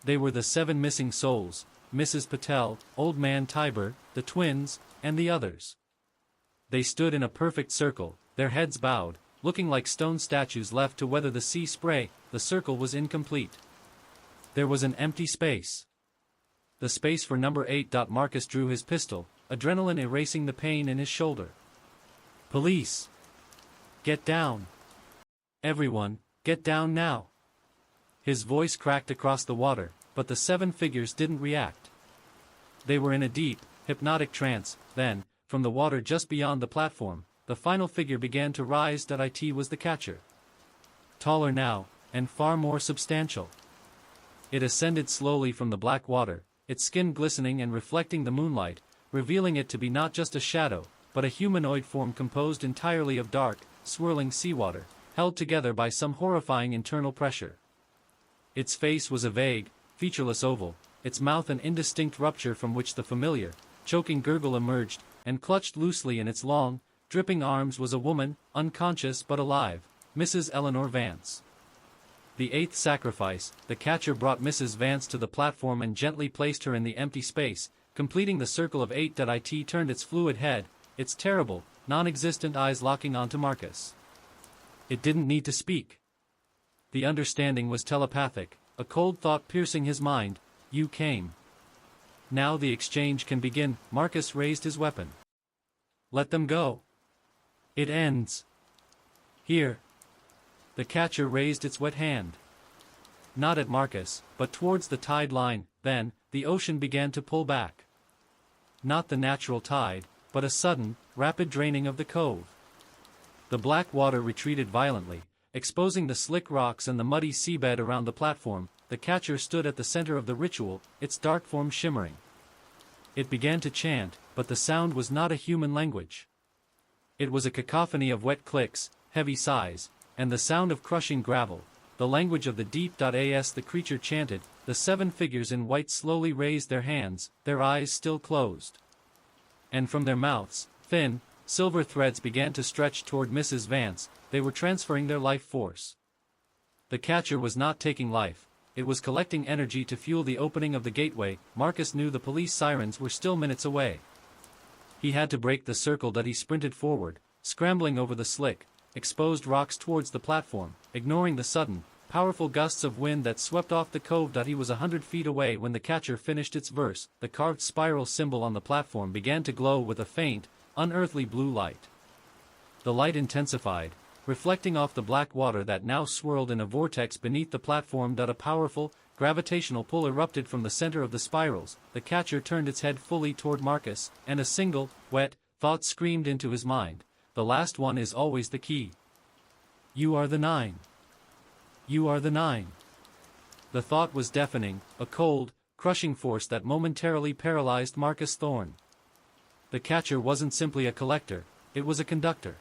They were the 7 missing souls, Mrs. Patel, Old Man Tiber, the twins, and the others. They stood in a perfect circle, their heads bowed, looking like stone statues left to weather the sea spray. The circle was incomplete. There was an empty space. The space for number 8. Marcus drew his pistol, adrenaline erasing the pain in his shoulder. Police! Get down! Everyone, get down now! His voice cracked across the water, but the 7 figures didn't react. They were in a deep, hypnotic trance. Then, from the water just beyond the platform, the final figure began to rise. It was the catcher. Taller now, and far more substantial. It ascended slowly from the black water, its skin glistening and reflecting the moonlight, revealing it to be not just a shadow, but a humanoid form composed entirely of dark, swirling seawater, held together by some horrifying internal pressure. Its face was a vague, featureless oval, its mouth an indistinct rupture from which the familiar, choking gurgle emerged, and clutched loosely in its long, dripping arms was a woman, unconscious but alive, Mrs. Eleanor Vance. The 8th sacrifice, the catcher brought Mrs. Vance to the platform and gently placed her in the empty space, completing the circle of 8. It turned its fluid head, its terrible, non-existent eyes locking onto Marcus. It didn't need to speak. The understanding was telepathic, a cold thought piercing his mind. You came. Now the exchange can begin. Marcus raised his weapon. Let them go. It ends. Here. The catcher raised its wet hand. Not at Marcus, but towards the tide line. Then, the ocean began to pull back. Not the natural tide, but a sudden, rapid draining of the cove. The black water retreated violently, exposing the slick rocks and the muddy seabed around the platform. The catcher stood at the center of the ritual, its dark form shimmering. It began to chant, but the sound was not a human language. It was a cacophony of wet clicks, heavy sighs, and the sound of crushing gravel, the language of the deep. As the creature chanted, the 7 figures in white slowly raised their hands, their eyes still closed. And from their mouths, thin, silver threads began to stretch toward Mrs. Vance. They were transferring their life force. The catcher was not taking life, it was collecting energy to fuel the opening of the gateway. Marcus knew the police sirens were still minutes away. He had to break the circle. He sprinted forward, scrambling over the slick, exposed rocks towards the platform, ignoring the sudden, powerful gusts of wind that swept off the cove. He was 100 feet away when the catcher finished its verse. The carved spiral symbol on the platform began to glow with a faint, unearthly blue light. The light intensified, reflecting off the black water that now swirled in a vortex beneath the platform. A powerful, gravitational pull erupted from the center of the spirals. The catcher turned its head fully toward Marcus, and a single, wet, thought screamed into his mind. The last one is always the key. You are the 9. You are the 9. The thought was deafening, a cold, crushing force that momentarily paralyzed Marcus Thorne. The catcher wasn't simply a collector, it was a conductor.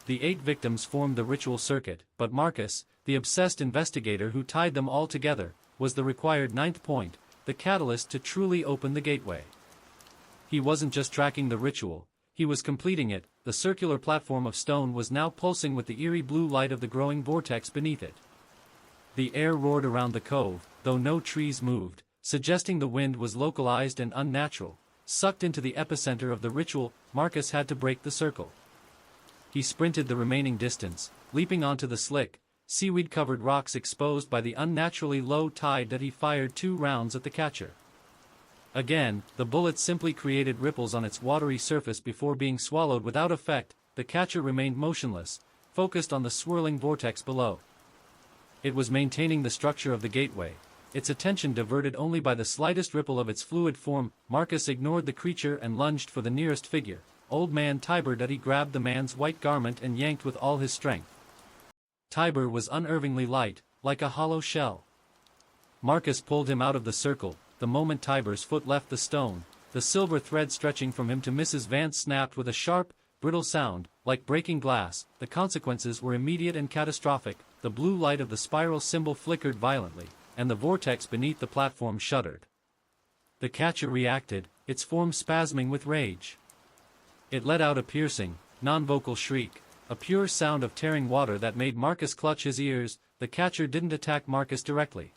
The 8 victims formed the ritual circuit, but Marcus, the obsessed investigator who tied them all together, was the required 9th point, the catalyst to truly open the gateway. He wasn't just tracking the ritual, he was completing it. The circular platform of stone was now pulsing with the eerie blue light of the growing vortex beneath it. The air roared around the cove, though no trees moved, suggesting the wind was localized and unnatural. Sucked into the epicenter of the ritual, Marcus had to break the circle. He sprinted the remaining distance, leaping onto the slick, seaweed-covered rocks exposed by the unnaturally low tide. He fired 2 rounds at the catcher. Again, the bullet simply created ripples on its watery surface before being swallowed without effect. The catcher remained motionless, focused on the swirling vortex below. It was maintaining the structure of the gateway, its attention diverted only by the slightest ripple of its fluid form. Marcus ignored the creature and lunged for the nearest figure, Old Man Tiber. He grabbed the man's white garment and yanked with all his strength. Tiber was unervingly light, like a hollow shell. Marcus pulled him out of the circle. The moment Tiber's foot left the stone, the silver thread stretching from him to Mrs. Vance snapped with a sharp, brittle sound, like breaking glass. The consequences were immediate and catastrophic. The blue light of the spiral symbol flickered violently, and the vortex beneath the platform shuddered. The catcher reacted, its form spasming with rage. It let out a piercing, non-vocal shriek, a pure sound of tearing water that made Marcus clutch his ears. The catcher didn't attack Marcus directly.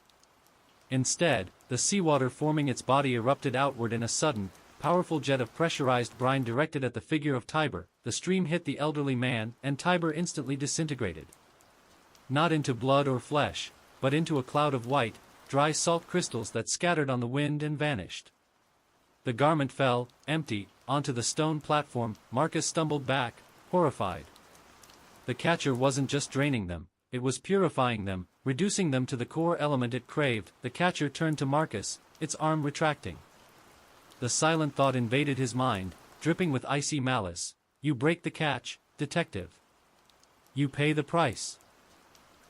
Instead, the seawater forming its body erupted outward in a sudden, powerful jet of pressurized brine directed at the figure of Tiber. The stream hit the elderly man, and Tiber instantly disintegrated. Not into blood or flesh, but into a cloud of white, dry salt crystals that scattered on the wind and vanished. The garment fell, empty, onto the stone platform. Marcus stumbled back, horrified. The catcher wasn't just draining them, it was purifying them, reducing them to the core element it craved. The catcher turned to Marcus, its arm retracting. The silent thought invaded his mind, dripping with icy malice. You break the catch, detective. You pay the price.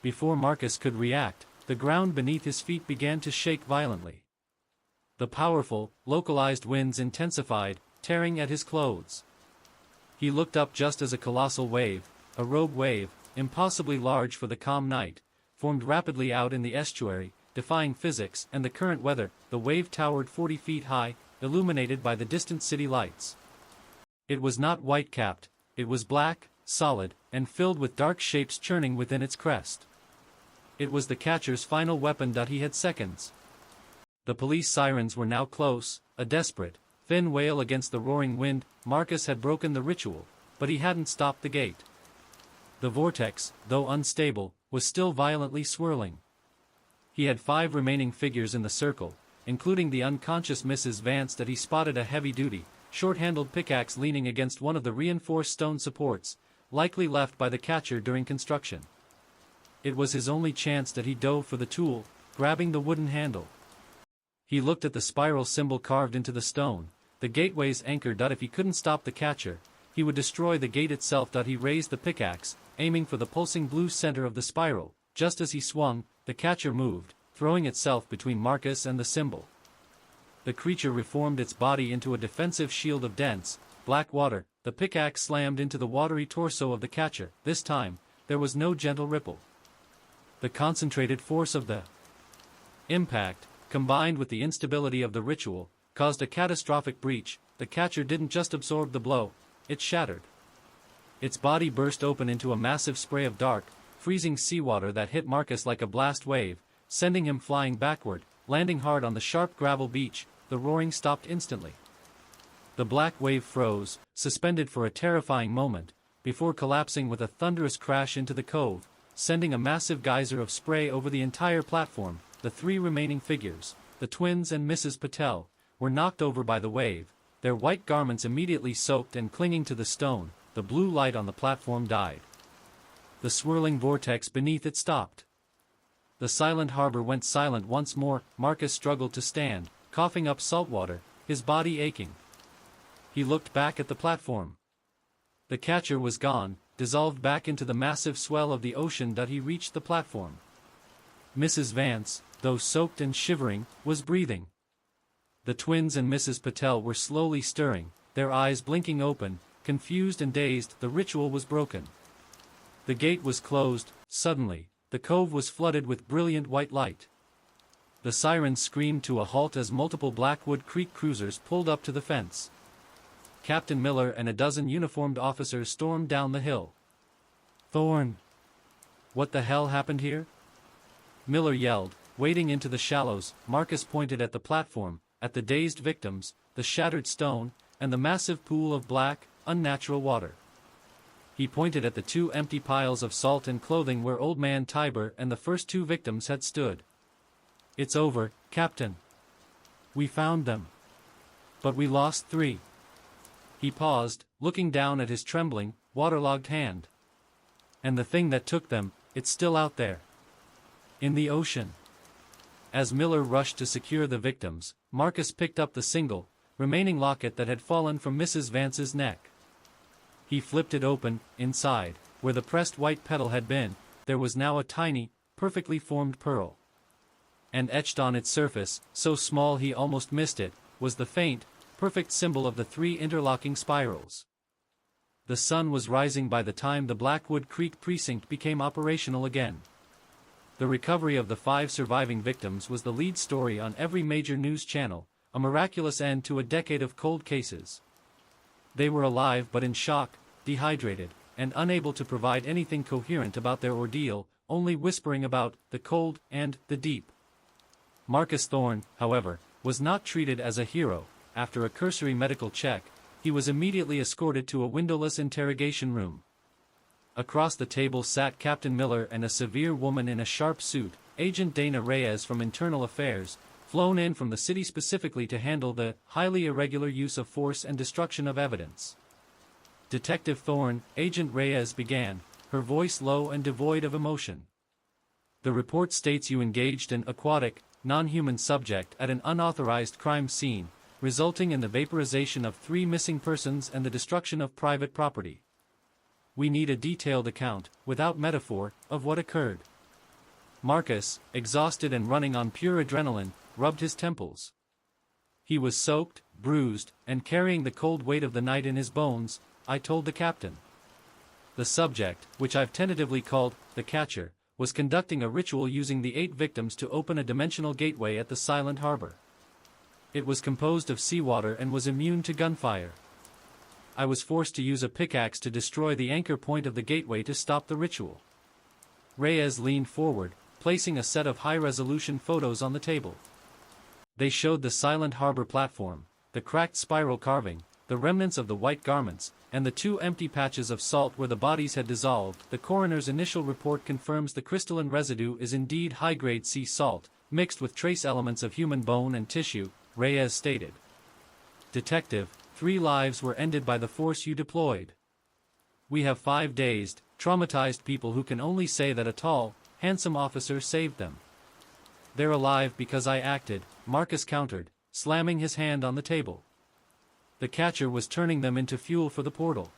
Before Marcus could react, the ground beneath his feet began to shake violently. The powerful, localized winds intensified, tearing at his clothes. He looked up just as a colossal wave, a rogue wave, impossibly large for the calm night, formed rapidly out in the estuary, defying physics and the current weather. The wave towered 40 feet high, illuminated by the distant city lights. It was not white-capped, it was black, solid, and filled with dark shapes churning within its crest. It was the catcher's final weapon. He had seconds. The police sirens were now close, a desperate, thin wail against the roaring wind. Marcus had broken the ritual, but he hadn't stopped the gate. The vortex, though unstable, was still violently swirling. He had 5 remaining figures in the circle, including the unconscious Mrs. Vance. He spotted a heavy-duty, short-handled pickaxe leaning against one of the reinforced stone supports, likely left by the catcher during construction. It was his only chance. He dove for the tool, grabbing the wooden handle. He looked at the spiral symbol carved into the stone, the gateway's anchor. If he couldn't stop the catcher, he would destroy the gate itself. He raised the pickaxe, aiming for the pulsing blue center of the spiral. Just as he swung, the catcher moved, throwing itself between Marcus and the symbol. The creature reformed its body into a defensive shield of dense, black water. The pickaxe slammed into the watery torso of the catcher. This time, there was no gentle ripple. The concentrated force of the impact, combined with the instability of the ritual, caused a catastrophic breach. The catcher didn't just absorb the blow, it shattered. Its body burst open into a massive spray of dark, freezing seawater that hit Marcus like a blast wave, sending him flying backward, landing hard on the sharp gravel beach. The roaring stopped instantly. The black wave froze, suspended for a terrifying moment, before collapsing with a thunderous crash into the cove, sending a massive geyser of spray over the entire platform. The 3 remaining figures, the twins and Mrs. Patel, were knocked over by the wave, their white garments immediately soaked and clinging to the stone. The blue light on the platform died. The swirling vortex beneath it stopped. The silent harbor went silent once more. Marcus struggled to stand, coughing up salt water, his body aching. He looked back at the platform. The catcher was gone, dissolved back into the massive swell of the ocean. He reached the platform. Mrs. Vance, though soaked and shivering, was breathing. The twins and Mrs. Patel were slowly stirring, their eyes blinking open, confused and dazed. The ritual was broken. The gate was closed. Suddenly, the cove was flooded with brilliant white light. The sirens screamed to a halt as multiple Blackwood Creek cruisers pulled up to the fence. Captain Miller and a dozen uniformed officers stormed down the hill. "Thorne! What the hell happened here?" Miller yelled, wading into the shallows. Marcus pointed at the platform, at the dazed victims, the shattered stone, and the massive pool of black, unnatural water. He pointed at the 2 empty piles of salt and clothing where Old Man Tiber and the first 2 victims had stood. "It's over, Captain. We found them. But we lost 3. He paused, looking down at his trembling, waterlogged hand. "And the thing that took them, it's still out there. In the ocean." As Miller rushed to secure the victims, Marcus picked up the single, remaining locket that had fallen from Mrs. Vance's neck. He flipped it open. Inside, where the pressed white petal had been, there was now a tiny, perfectly formed pearl. And etched on its surface, so small he almost missed it, was the faint, perfect symbol of the 3 interlocking spirals. The sun was rising by the time the Blackwood Creek precinct became operational again. The recovery of the 5 surviving victims was the lead story on every major news channel, a miraculous end to a decade of cold cases. They were alive but in shock, dehydrated, and unable to provide anything coherent about their ordeal, only whispering about the cold and the deep. Marcus Thorne, however, was not treated as a hero. After a cursory medical check, he was immediately escorted to a windowless interrogation room. Across the table sat Captain Miller and a severe woman in a sharp suit, Agent Dana Reyes from Internal Affairs, flown in from the city specifically to handle the highly irregular use of force and destruction of evidence. Detective Thorne, Agent Reyes began, her voice low and devoid of emotion. The report states you engaged an aquatic, non-human subject at an unauthorized crime scene, resulting in the vaporization of 3 missing persons and the destruction of private property. We need a detailed account, without metaphor, of what occurred. Marcus, exhausted and running on pure adrenaline, rubbed his temples. He was soaked, bruised, and carrying the cold weight of the night in his bones, I told the captain. The subject, which I've tentatively called the Catcher, was conducting a ritual using the 8 victims to open a dimensional gateway at the Silent Harbor. It was composed of seawater and was immune to gunfire. I was forced to use a pickaxe to destroy the anchor point of the gateway to stop the ritual. Reyes leaned forward, placing a set of high-resolution photos on the table. They showed the Silent Harbor platform, the cracked spiral carving, the remnants of the white garments, and the 2 empty patches of salt where the bodies had dissolved. The coroner's initial report confirms the crystalline residue is indeed high-grade sea salt, mixed with trace elements of human bone and tissue, Reyes stated. Detective, 3 lives were ended by the force you deployed. We have 5 dazed, traumatized people who can only say that a tall, handsome officer saved them. They're alive because I acted, Marcus countered, slamming his hand on the table. The Catcher was turning them into fuel for the portal.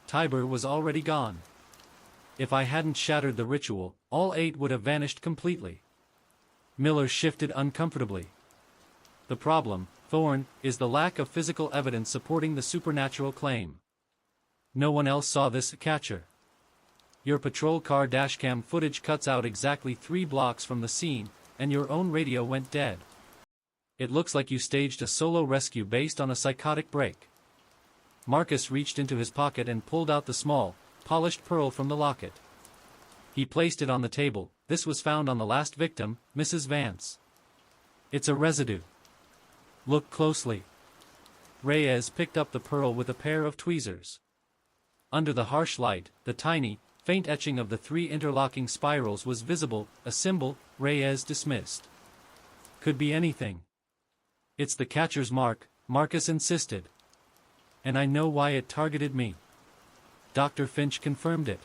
Tiber was already gone. If I hadn't shattered the ritual, all 8 would have vanished completely. Miller shifted uncomfortably. The problem, Thorne, is the lack of physical evidence supporting the supernatural claim. No one else saw this Catcher. Your patrol car dashcam footage cuts out exactly 3 blocks from the scene, and your own radio went dead. It looks like you staged a solo rescue based on a psychotic break. Marcus reached into his pocket and pulled out the small, polished pearl from the locket. He placed it on the table. This was found on the last victim, Mrs. Vance. It's a residue. Look closely. Reyes picked up the pearl with a pair of tweezers. Under the harsh light, the tiny, faint etching of the 3 interlocking spirals was visible, a symbol. Reyes dismissed. Could be anything. It's the Catcher's mark, Marcus insisted. And I know why it targeted me. Dr. Finch confirmed it.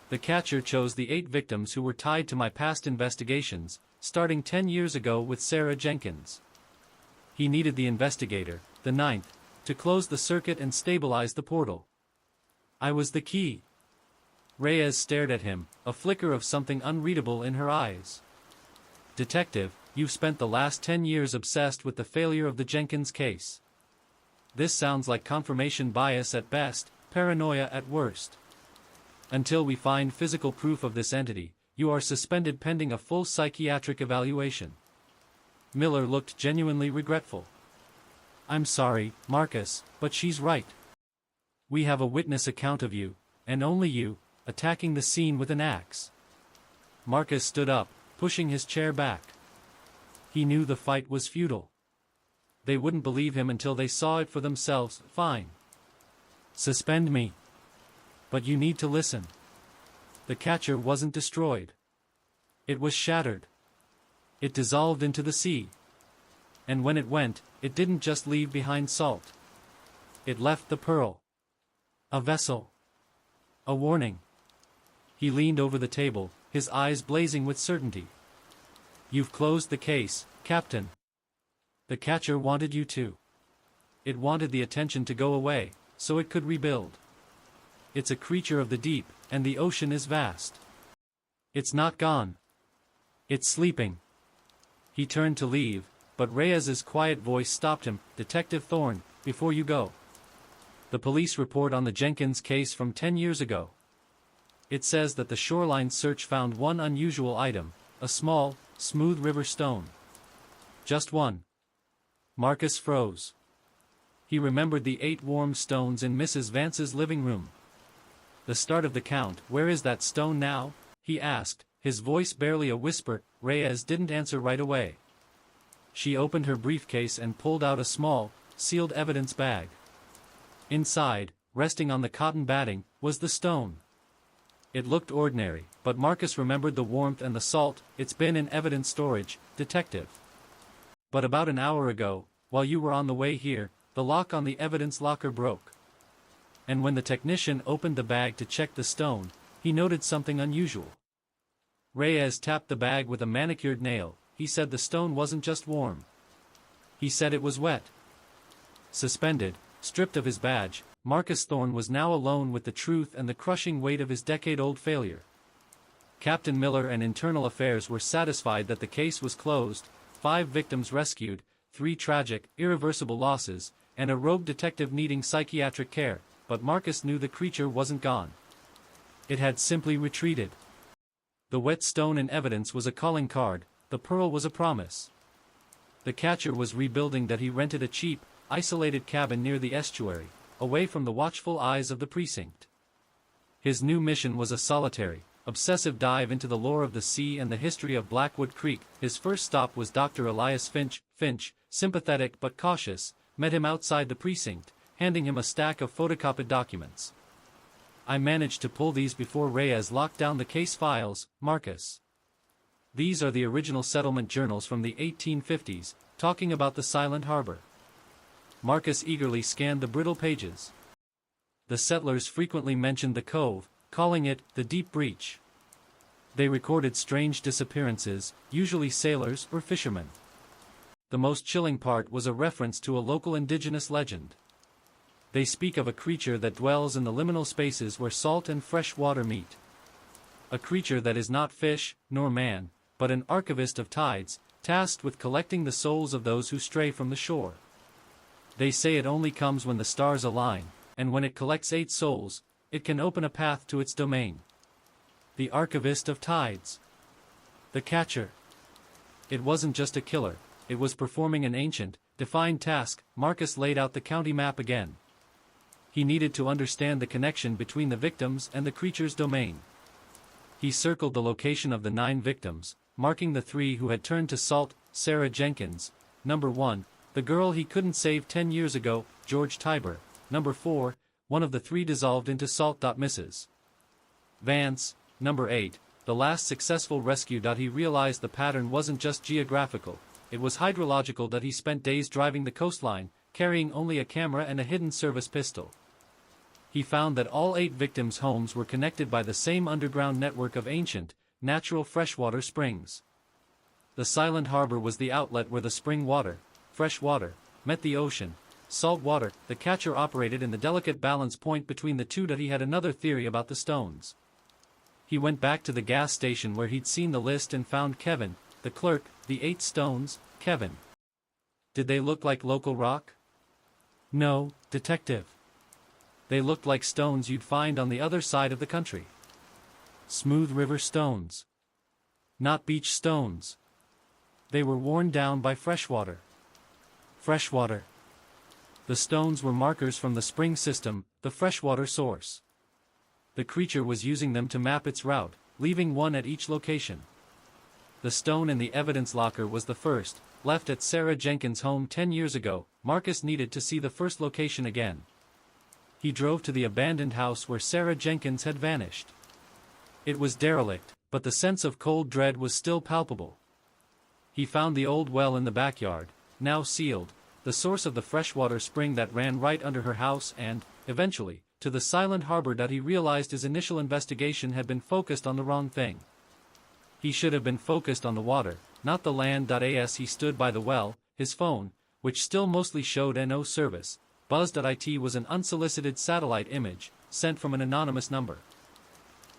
The Catcher chose the 8 victims who were tied to my past investigations, starting 10 years ago with Sarah Jenkins. He needed the investigator, the 9th, to close the circuit and stabilize the portal. I was the key. Reyes stared at him, a flicker of something unreadable in her eyes. Detective, you've spent the last 10 years obsessed with the failure of the Jenkins case. This sounds like confirmation bias at best, paranoia at worst. Until we find physical proof of this entity, you are suspended pending a full psychiatric evaluation. Miller looked genuinely regretful. I'm sorry, Marcus, but she's right. We have a witness account of you, and only you, attacking the scene with an axe. Marcus stood up, pushing his chair back. He knew the fight was futile. They wouldn't believe him until they saw it for themselves. Fine. Suspend me. But you need to listen. The Catcher wasn't destroyed. It was shattered. It dissolved into the sea. And when it went, it didn't just leave behind salt. It left the pearl. A vessel. A warning. He leaned over the table, his eyes blazing with certainty. You've closed the case, Captain. The Catcher wanted you to. It wanted the attention to go away, so it could rebuild. It's a creature of the deep, and the ocean is vast. It's not gone. It's sleeping. He turned to leave, but Reyes's quiet voice stopped him. Detective Thorne, before you go. The police report on the Jenkins case from 10 years ago. It says that the shoreline search found one unusual item, a small, smooth river stone. Just one. Marcus froze. He remembered the 8 warm stones in Mrs. Vance's living room. The start of the count. Where is that stone now? He asked, his voice barely a whisper. Reyes didn't answer right away. She opened her briefcase and pulled out a small, sealed evidence bag. Inside, resting on the cotton batting, was the stone. It looked ordinary, but Marcus remembered the warmth and the salt. "It's been in evidence storage, detective. But about an hour ago, while you were on the way here, the lock on the evidence locker broke. And when the technician opened the bag to check the stone, he noted something unusual." Reyes tapped the bag with a manicured nail. "He said the stone wasn't just warm. He said it was wet." Suspended, stripped of his badge, Marcus Thorne was now alone with the truth and the crushing weight of his decade-old failure. Captain Miller and Internal Affairs were satisfied that the case was closed, 5 victims rescued, 3 tragic, irreversible losses, and a rogue detective needing psychiatric care, but Marcus knew the creature wasn't gone. It had simply retreated. The wet stone in evidence was a calling card, the pearl was a promise. The catcher was rebuilding that he rented a cheap, isolated cabin near the estuary, away from the watchful eyes of the precinct. His new mission was a solitary, obsessive dive into the lore of the sea and the history of Blackwood Creek. His first stop was Dr. Elias Finch. Finch, sympathetic but cautious, met him outside the precinct, handing him a stack of photocopied documents. "I managed to pull these before Reyes locked down the case files, Marcus. These are the original settlement journals from the 1850s, talking about the Silent Harbor." Marcus eagerly scanned the brittle pages. The settlers frequently mentioned the cove, calling it the Deep Breach. They recorded strange disappearances, usually sailors or fishermen. The most chilling part was a reference to a local indigenous legend. They speak of a creature that dwells in the liminal spaces where salt and fresh water meet. A creature that is not fish, nor man, but an archivist of tides, tasked with collecting the souls of those who stray from the shore. They say it only comes when the stars align, and when it collects 8 souls, it can open a path to its domain. The archivist of tides. The catcher. It wasn't just a killer, it was performing an ancient, defined task. Marcus laid out the county map again. He needed to understand the connection between the victims and the creature's domain. He circled the location of the 9 victims, marking the 3 who had turned to salt. Sarah Jenkins, number 1, the girl he couldn't save 10 years ago. George Tiber, number 4, one of the 3 dissolved into salt. Mrs. Vance, number 8, the last successful rescue. He realized the pattern wasn't just geographical, it was hydrological. He spent days driving the coastline, carrying only a camera and a hidden service pistol. He found that all 8 victims' homes were connected by the same underground network of ancient, natural freshwater springs. The Silent Harbor was the outlet where the spring water, fresh water, met the ocean, salt water. The catcher operated in the delicate balance point between the two. He had another theory about the stones. He went back to the gas station where he'd seen the list and found Kevin, the clerk. The 8 stones, Kevin. Did they look like local rock? No, detective. They looked like stones you'd find on the other side of the country. Smooth river stones. Not beach stones. They were worn down by freshwater. Freshwater. The stones were markers from the spring system, the freshwater source. The creature was using them to map its route, leaving one at each location. The stone in the evidence locker was the first, left at Sarah Jenkins' home 10 years ago. Marcus needed to see the first location again. He drove to the abandoned house where Sarah Jenkins had vanished. It was derelict, but the sense of cold dread was still palpable. He found the old well in the backyard, now sealed, the source of the freshwater spring that ran right under her house, and, eventually, to the Silent Harbor. He realized his initial investigation had been focused on the wrong thing. He should have been focused on the water, not the land. As he stood by the well, his phone, which still mostly showed NO service, buzzed. It was an unsolicited satellite image, sent from an anonymous number.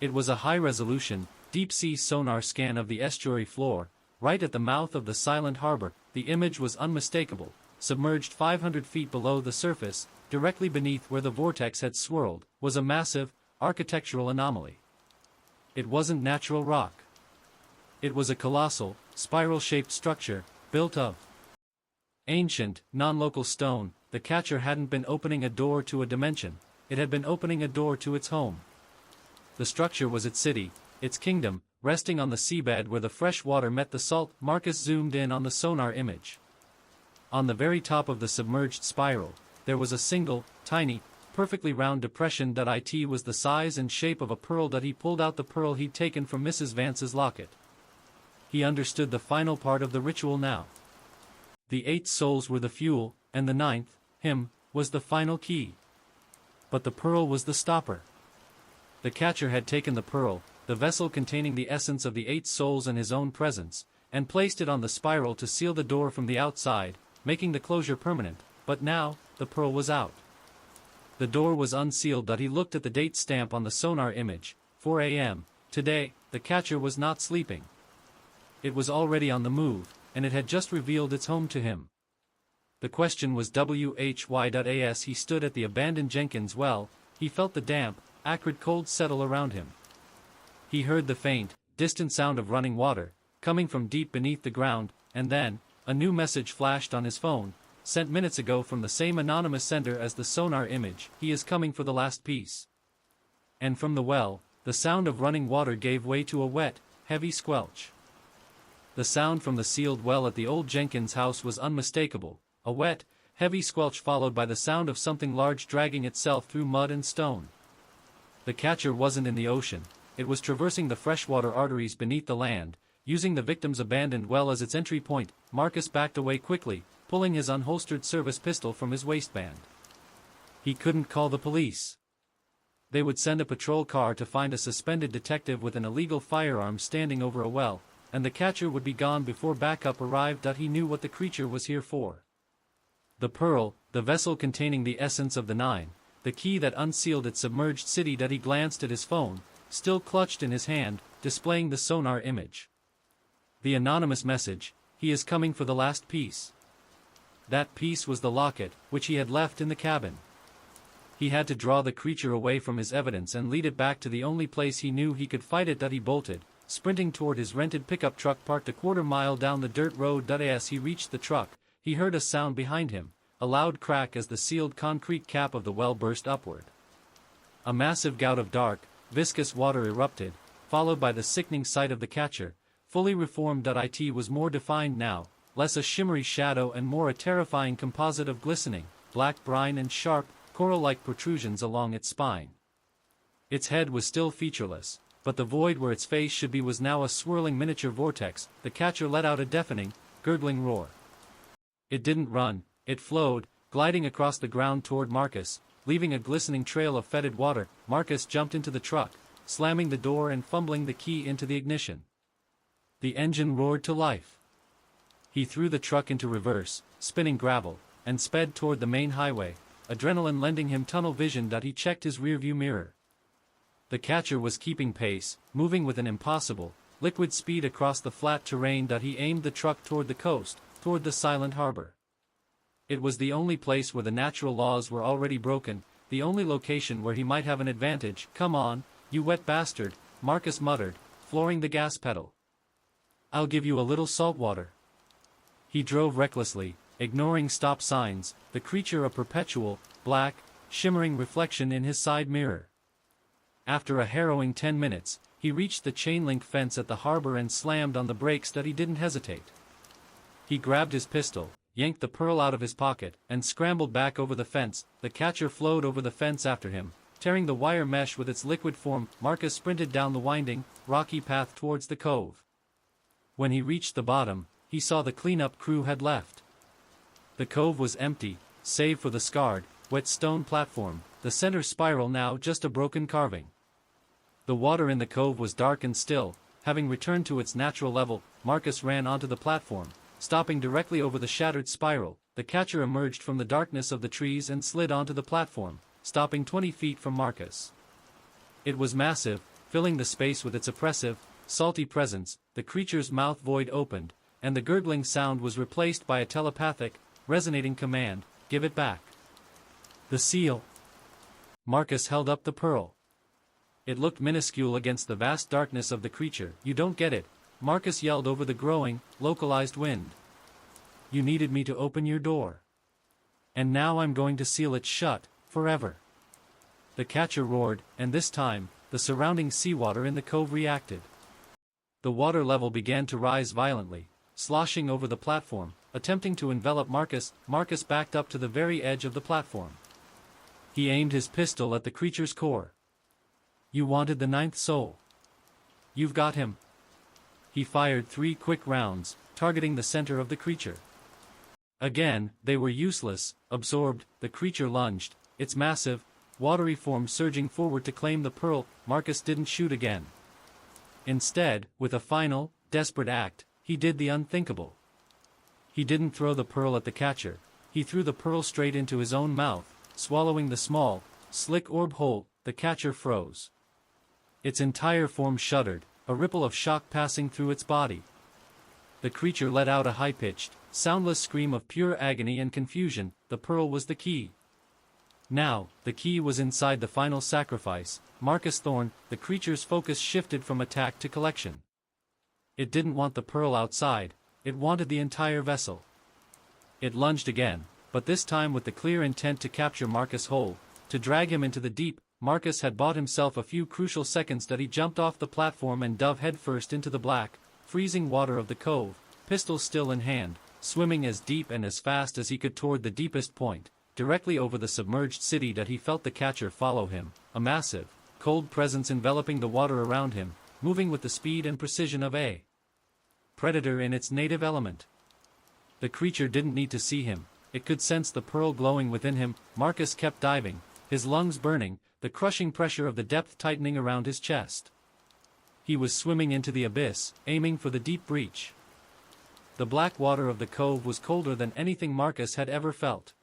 It was a high-resolution, deep-sea sonar scan of the estuary floor, right at the mouth of the Silent Harbor. The image was unmistakable, submerged 500 feet below the surface, directly beneath where the vortex had swirled, was a massive, architectural anomaly. It wasn't natural rock. It was a colossal, spiral-shaped structure, built of ancient, non-local stone. The catcher hadn't been opening a door to a dimension, it had been opening a door to its home. The structure was its city, its kingdom, resting on the seabed where the fresh water met the salt. Marcus zoomed in on the sonar image. On the very top of the submerged spiral, there was a single, tiny, perfectly round depression that it was the size and shape of a pearl. He pulled out the pearl he'd taken from Mrs. Vance's locket. He understood the final part of the ritual now. The 8 souls were the fuel, and the 9th, him, was the final key. But the pearl was the stopper. The catcher had taken the pearl, the vessel containing the essence of the 8 souls and his own presence, and placed it on the spiral to seal the door from the outside, making the closure permanent. But now, the pearl was out. The door was unsealed. He looked at the date stamp on the sonar image, 4 a.m. Today. The catcher was not sleeping. It was already on the move, and it had just revealed its home to him. The question was why.as he stood at the abandoned Jenkins well, he felt the damp, acrid cold settle around him. He heard the faint, distant sound of running water, coming from deep beneath the ground, and then, a new message flashed on his phone, sent minutes ago from the same anonymous sender as the sonar image. He is coming for the last piece. And from the well, the sound of running water gave way to a wet, heavy squelch. The sound from the sealed well at the old Jenkins house was unmistakable, a wet, heavy squelch followed by the sound of something large dragging itself through mud and stone. The catcher wasn't in the ocean, it was traversing the freshwater arteries beneath the land, using the victim's abandoned well as its entry point. Marcus backed away quickly, pulling his unholstered service pistol from his waistband. He couldn't call the police. They would send a patrol car to find a suspended detective with an illegal firearm standing over a well, and the catcher would be gone before backup arrived. He knew what the creature was here for. The pearl, the vessel containing the essence of the 9, the key that unsealed its submerged city. He glanced at his phone, still clutched in his hand, displaying the sonar image. The anonymous message, he is coming for the last piece. That piece was the locket, which he had left in the cabin. He had to draw the creature away from his evidence and lead it back to the only place he knew he could fight it. He bolted, sprinting toward his rented pickup truck parked a quarter-mile down the dirt road. As he reached the truck, he heard a sound behind him, a loud crack as the sealed concrete cap of the well burst upward. A massive gout of dark, viscous water erupted, followed by the sickening sight of the catcher, fully reformed. It was more defined now, less a shimmery shadow and more a terrifying composite of glistening, black brine and sharp, coral-like protrusions along its spine. Its head was still featureless, but the void where its face should be was now a swirling miniature vortex. The catcher let out a deafening, gurgling roar. It didn't run, it flowed, gliding across the ground toward Marcus, leaving a glistening trail of fetid water. Marcus jumped into the truck, slamming the door and fumbling the key into the ignition. The engine roared to life. He threw the truck into reverse, spinning gravel, and sped toward the main highway, adrenaline lending him tunnel vision. He checked his rearview mirror. The catcher was keeping pace, moving with an impossible, liquid speed across the flat terrain. He aimed the truck toward the coast, toward the silent harbor. It was the only place where the natural laws were already broken, the only location where he might have an advantage. Come on, you wet bastard, Marcus muttered, flooring the gas pedal. I'll give you a little salt water. He drove recklessly, ignoring stop signs, the creature a perpetual, black, shimmering reflection in his side mirror. After a harrowing 10 minutes, he reached the chain-link fence at the harbor and slammed on the brakes. He didn't hesitate. He grabbed his pistol, yanked the pearl out of his pocket, and scrambled back over the fence. The catcher flowed over the fence after him, tearing the wire mesh with its liquid form. Marcus sprinted down the winding, rocky path towards the cove. When he reached the bottom, he saw the cleanup crew had left. The cove was empty, save for the scarred, wet stone platform, the center spiral now just a broken carving. The water in the cove was dark and still, having returned to its natural level. Marcus ran onto the platform, stopping directly over the shattered spiral. The catcher emerged from the darkness of the trees and slid onto the platform, stopping 20 feet from Marcus. It was massive, filling the space with its oppressive, salty presence. The creature's mouth void opened, and the gurgling sound was replaced by a telepathic, resonating command, "Give it back." The seal. Marcus held up the pearl. It looked minuscule against the vast darkness of the creature. "You don't get it," Marcus yelled over the growing, localized wind. "You needed me to open your door. And now I'm going to seal it shut, forever." The catcher roared, and this time, the surrounding seawater in the cove reacted. The water level began to rise violently, sloshing over the platform, attempting to envelop Marcus. Marcus backed up to the very edge of the platform. He aimed his pistol at the creature's core. "You wanted the ninth soul. You've got him." He fired 3 quick rounds, targeting the center of the creature. Again, they were useless. Absorbed, the creature lunged, its massive, watery form surging forward to claim the pearl. Marcus didn't shoot again. Instead, with a final, desperate act, he did the unthinkable. He didn't throw the pearl at the catcher. He threw the pearl straight into his own mouth, swallowing the small, slick orb whole. The catcher froze. Its entire form shuddered, a ripple of shock passing through its body. The creature let out a high-pitched, soundless scream of pure agony and confusion. The pearl was the key. Now, the key was inside the final sacrifice, Marcus Thorne. The creature's focus shifted from attack to collection. It didn't want the pearl outside, it wanted the entire vessel. It lunged again, but this time with the clear intent to capture Marcus whole, to drag him into the deep. Marcus had bought himself a few crucial seconds that he jumped off the platform and dove headfirst into the black, freezing water of the cove, pistol still in hand, swimming as deep and as fast as he could toward the deepest point, directly over the submerged city. That he felt the catcher follow him, a massive, cold presence enveloping the water around him, moving with the speed and precision of a predator in its native element. The creature didn't need to see him, it could sense the pearl glowing within him. Marcus kept diving, his lungs burning, the crushing pressure of the depth tightening around his chest. He was swimming into the abyss, aiming for the deep breach. The black water of the cove was colder than anything Marcus had ever felt.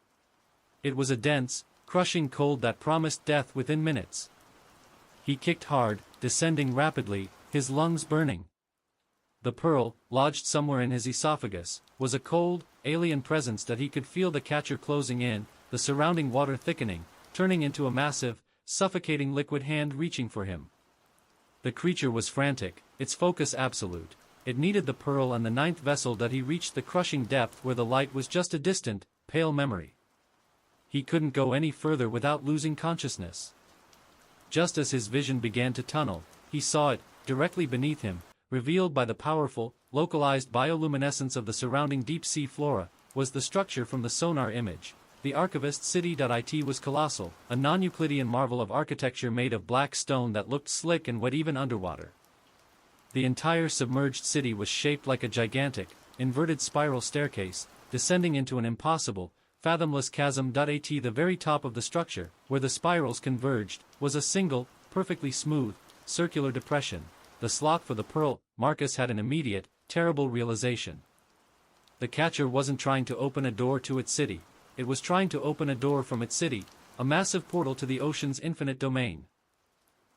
It was a dense, crushing cold that promised death within minutes. He kicked hard, descending rapidly, his lungs burning. The pearl, lodged somewhere in his esophagus, was a cold, alien presence that he could feel. The catcher closing in, the surrounding water thickening, turning into a massive, suffocating liquid hand reaching for him. The creature was frantic, its focus absolute. It needed the pearl and the ninth vessel. That he reached the crushing depth where the light was just a distant, pale memory. He couldn't go any further without losing consciousness. Just as his vision began to tunnel, he saw it, directly beneath him, revealed by the powerful, localized bioluminescence of the surrounding deep-sea flora, was the structure from the sonar image. The Archivist City.it was colossal, a non-Euclidean marvel of architecture made of black stone that looked slick and wet even underwater. The entire submerged city was shaped like a gigantic, inverted spiral staircase, descending into an impossible, fathomless chasm. At the very top of the structure, where the spirals converged, was a single, perfectly smooth, circular depression, the slot for the pearl. Marcus had an immediate, terrible realization. The catcher wasn't trying to open a door to its city. It was trying to open a door from its city, a massive portal to the ocean's infinite domain.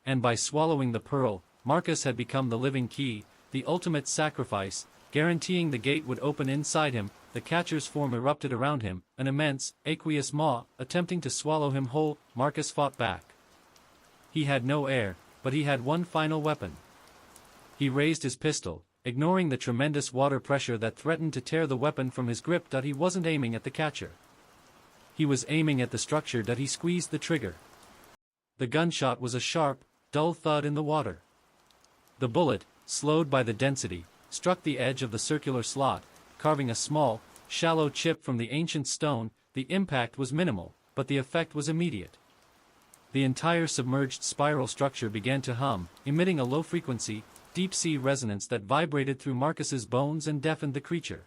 And by swallowing the pearl, Marcus had become the living key, the ultimate sacrifice, guaranteeing the gate would open inside him. The catcher's form erupted around him, an immense, aqueous maw, attempting to swallow him whole. Marcus fought back. He had no air, but he had one final weapon. He raised his pistol, ignoring the tremendous water pressure that threatened to tear the weapon from his grip. He wasn't aiming at the catcher. He was aiming at the structure. He squeezed the trigger. The gunshot was a sharp, dull thud in the water. The bullet, slowed by the density, struck the edge of the circular slot, carving a small, shallow chip from the ancient stone. The impact was minimal, but the effect was immediate. The entire submerged spiral structure began to hum, emitting a low-frequency, deep-sea resonance that vibrated through Marcus's bones and deafened the creature.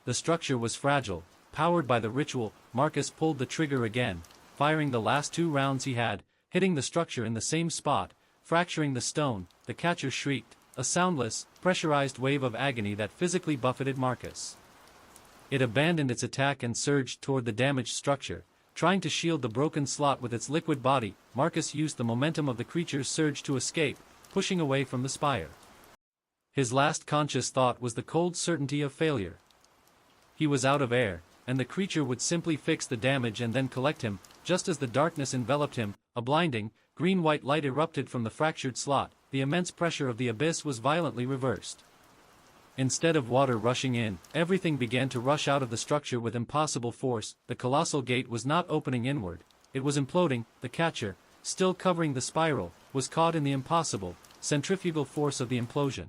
The structure was fragile, powered by the ritual. Marcus pulled the trigger again, firing the last 2 rounds he had, hitting the structure in the same spot, fracturing the stone. The catcher shrieked, a soundless, pressurized wave of agony that physically buffeted Marcus. It abandoned its attack and surged toward the damaged structure, trying to shield the broken slot with its liquid body. Marcus used the momentum of the creature's surge to escape, pushing away from the spire. His last conscious thought was the cold certainty of failure. He was out of air, and the creature would simply fix the damage and then collect him. Just as the darkness enveloped him, a blinding, green-white light erupted from the fractured slot. The immense pressure of the abyss was violently reversed. Instead of water rushing in, everything began to rush out of the structure with impossible force. The colossal gate was not opening inward, it was imploding. The catcher, still covering the spiral, was caught in the impossible, centrifugal force of the implosion.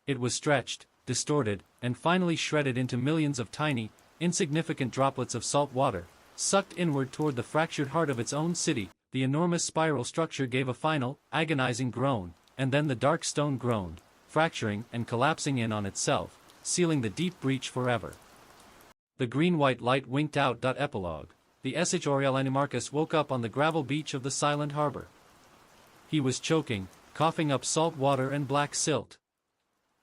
It was stretched, distorted, and finally shredded into millions of tiny, insignificant droplets of salt water, sucked inward toward the fractured heart of its own city. The enormous spiral structure gave a final, agonizing groan, and then the dark stone groaned, fracturing and collapsing in on itself, sealing the deep breach forever. The green-white light winked out. Epilogue. The Sh. Marcus woke up on the gravel beach of the silent harbor. He was choking, coughing up salt water and black silt.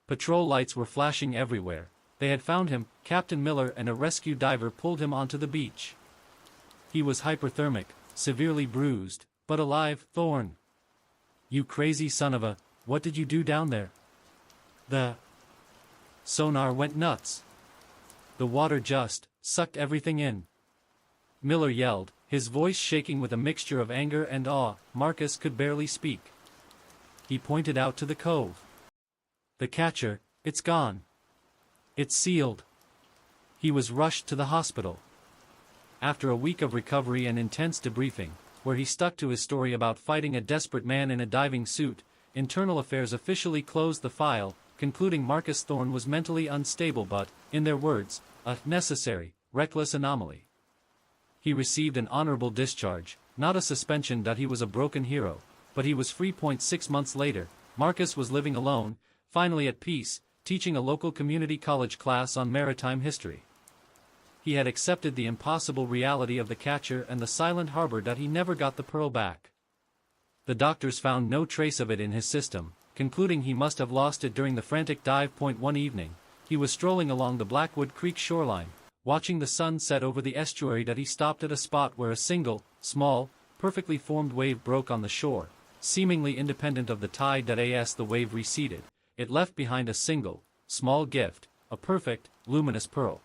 Patrol lights were flashing everywhere. They had found him. Captain Miller and a rescue diver pulled him onto the beach. He was hyperthermic, severely bruised, but alive. Thorn. You crazy son of a, what did you do down there? The sonar went nuts. The water just sucked everything in. Miller yelled, his voice shaking with a mixture of anger and awe. Marcus could barely speak. He pointed out to the cove. The catcher, it's gone. It's sealed. He was rushed to the hospital. After a week of recovery and intense debriefing, where he stuck to his story about fighting a desperate man in a diving suit, Internal Affairs officially closed the file, concluding Marcus Thorne was mentally unstable but, in their words, a necessary, reckless anomaly. He received an honorable discharge, not a suspension. That he was a broken hero, but he was free. 6 months later, Marcus was living alone, finally at peace, teaching a local community college class on maritime history. He had accepted the impossible reality of the catcher and the silent harbor. That he never got the pearl back. The doctors found no trace of it in his system, concluding he must have lost it during the frantic dive. One evening, he was strolling along the Blackwood Creek shoreline, watching the sun set over the estuary. That he stopped at a spot where a single, small, perfectly formed wave broke on the shore, seemingly independent of the tide. As the wave receded, it left behind a single, small gift, a perfect, luminous pearl.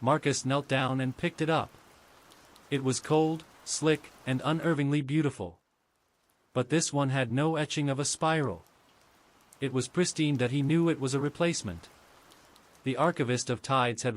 Marcus knelt down and picked it up. It was cold, slick, and unervingly beautiful. But this one had no etching of a spiral. It was pristine. That he knew it was a replacement. The archivist of tides had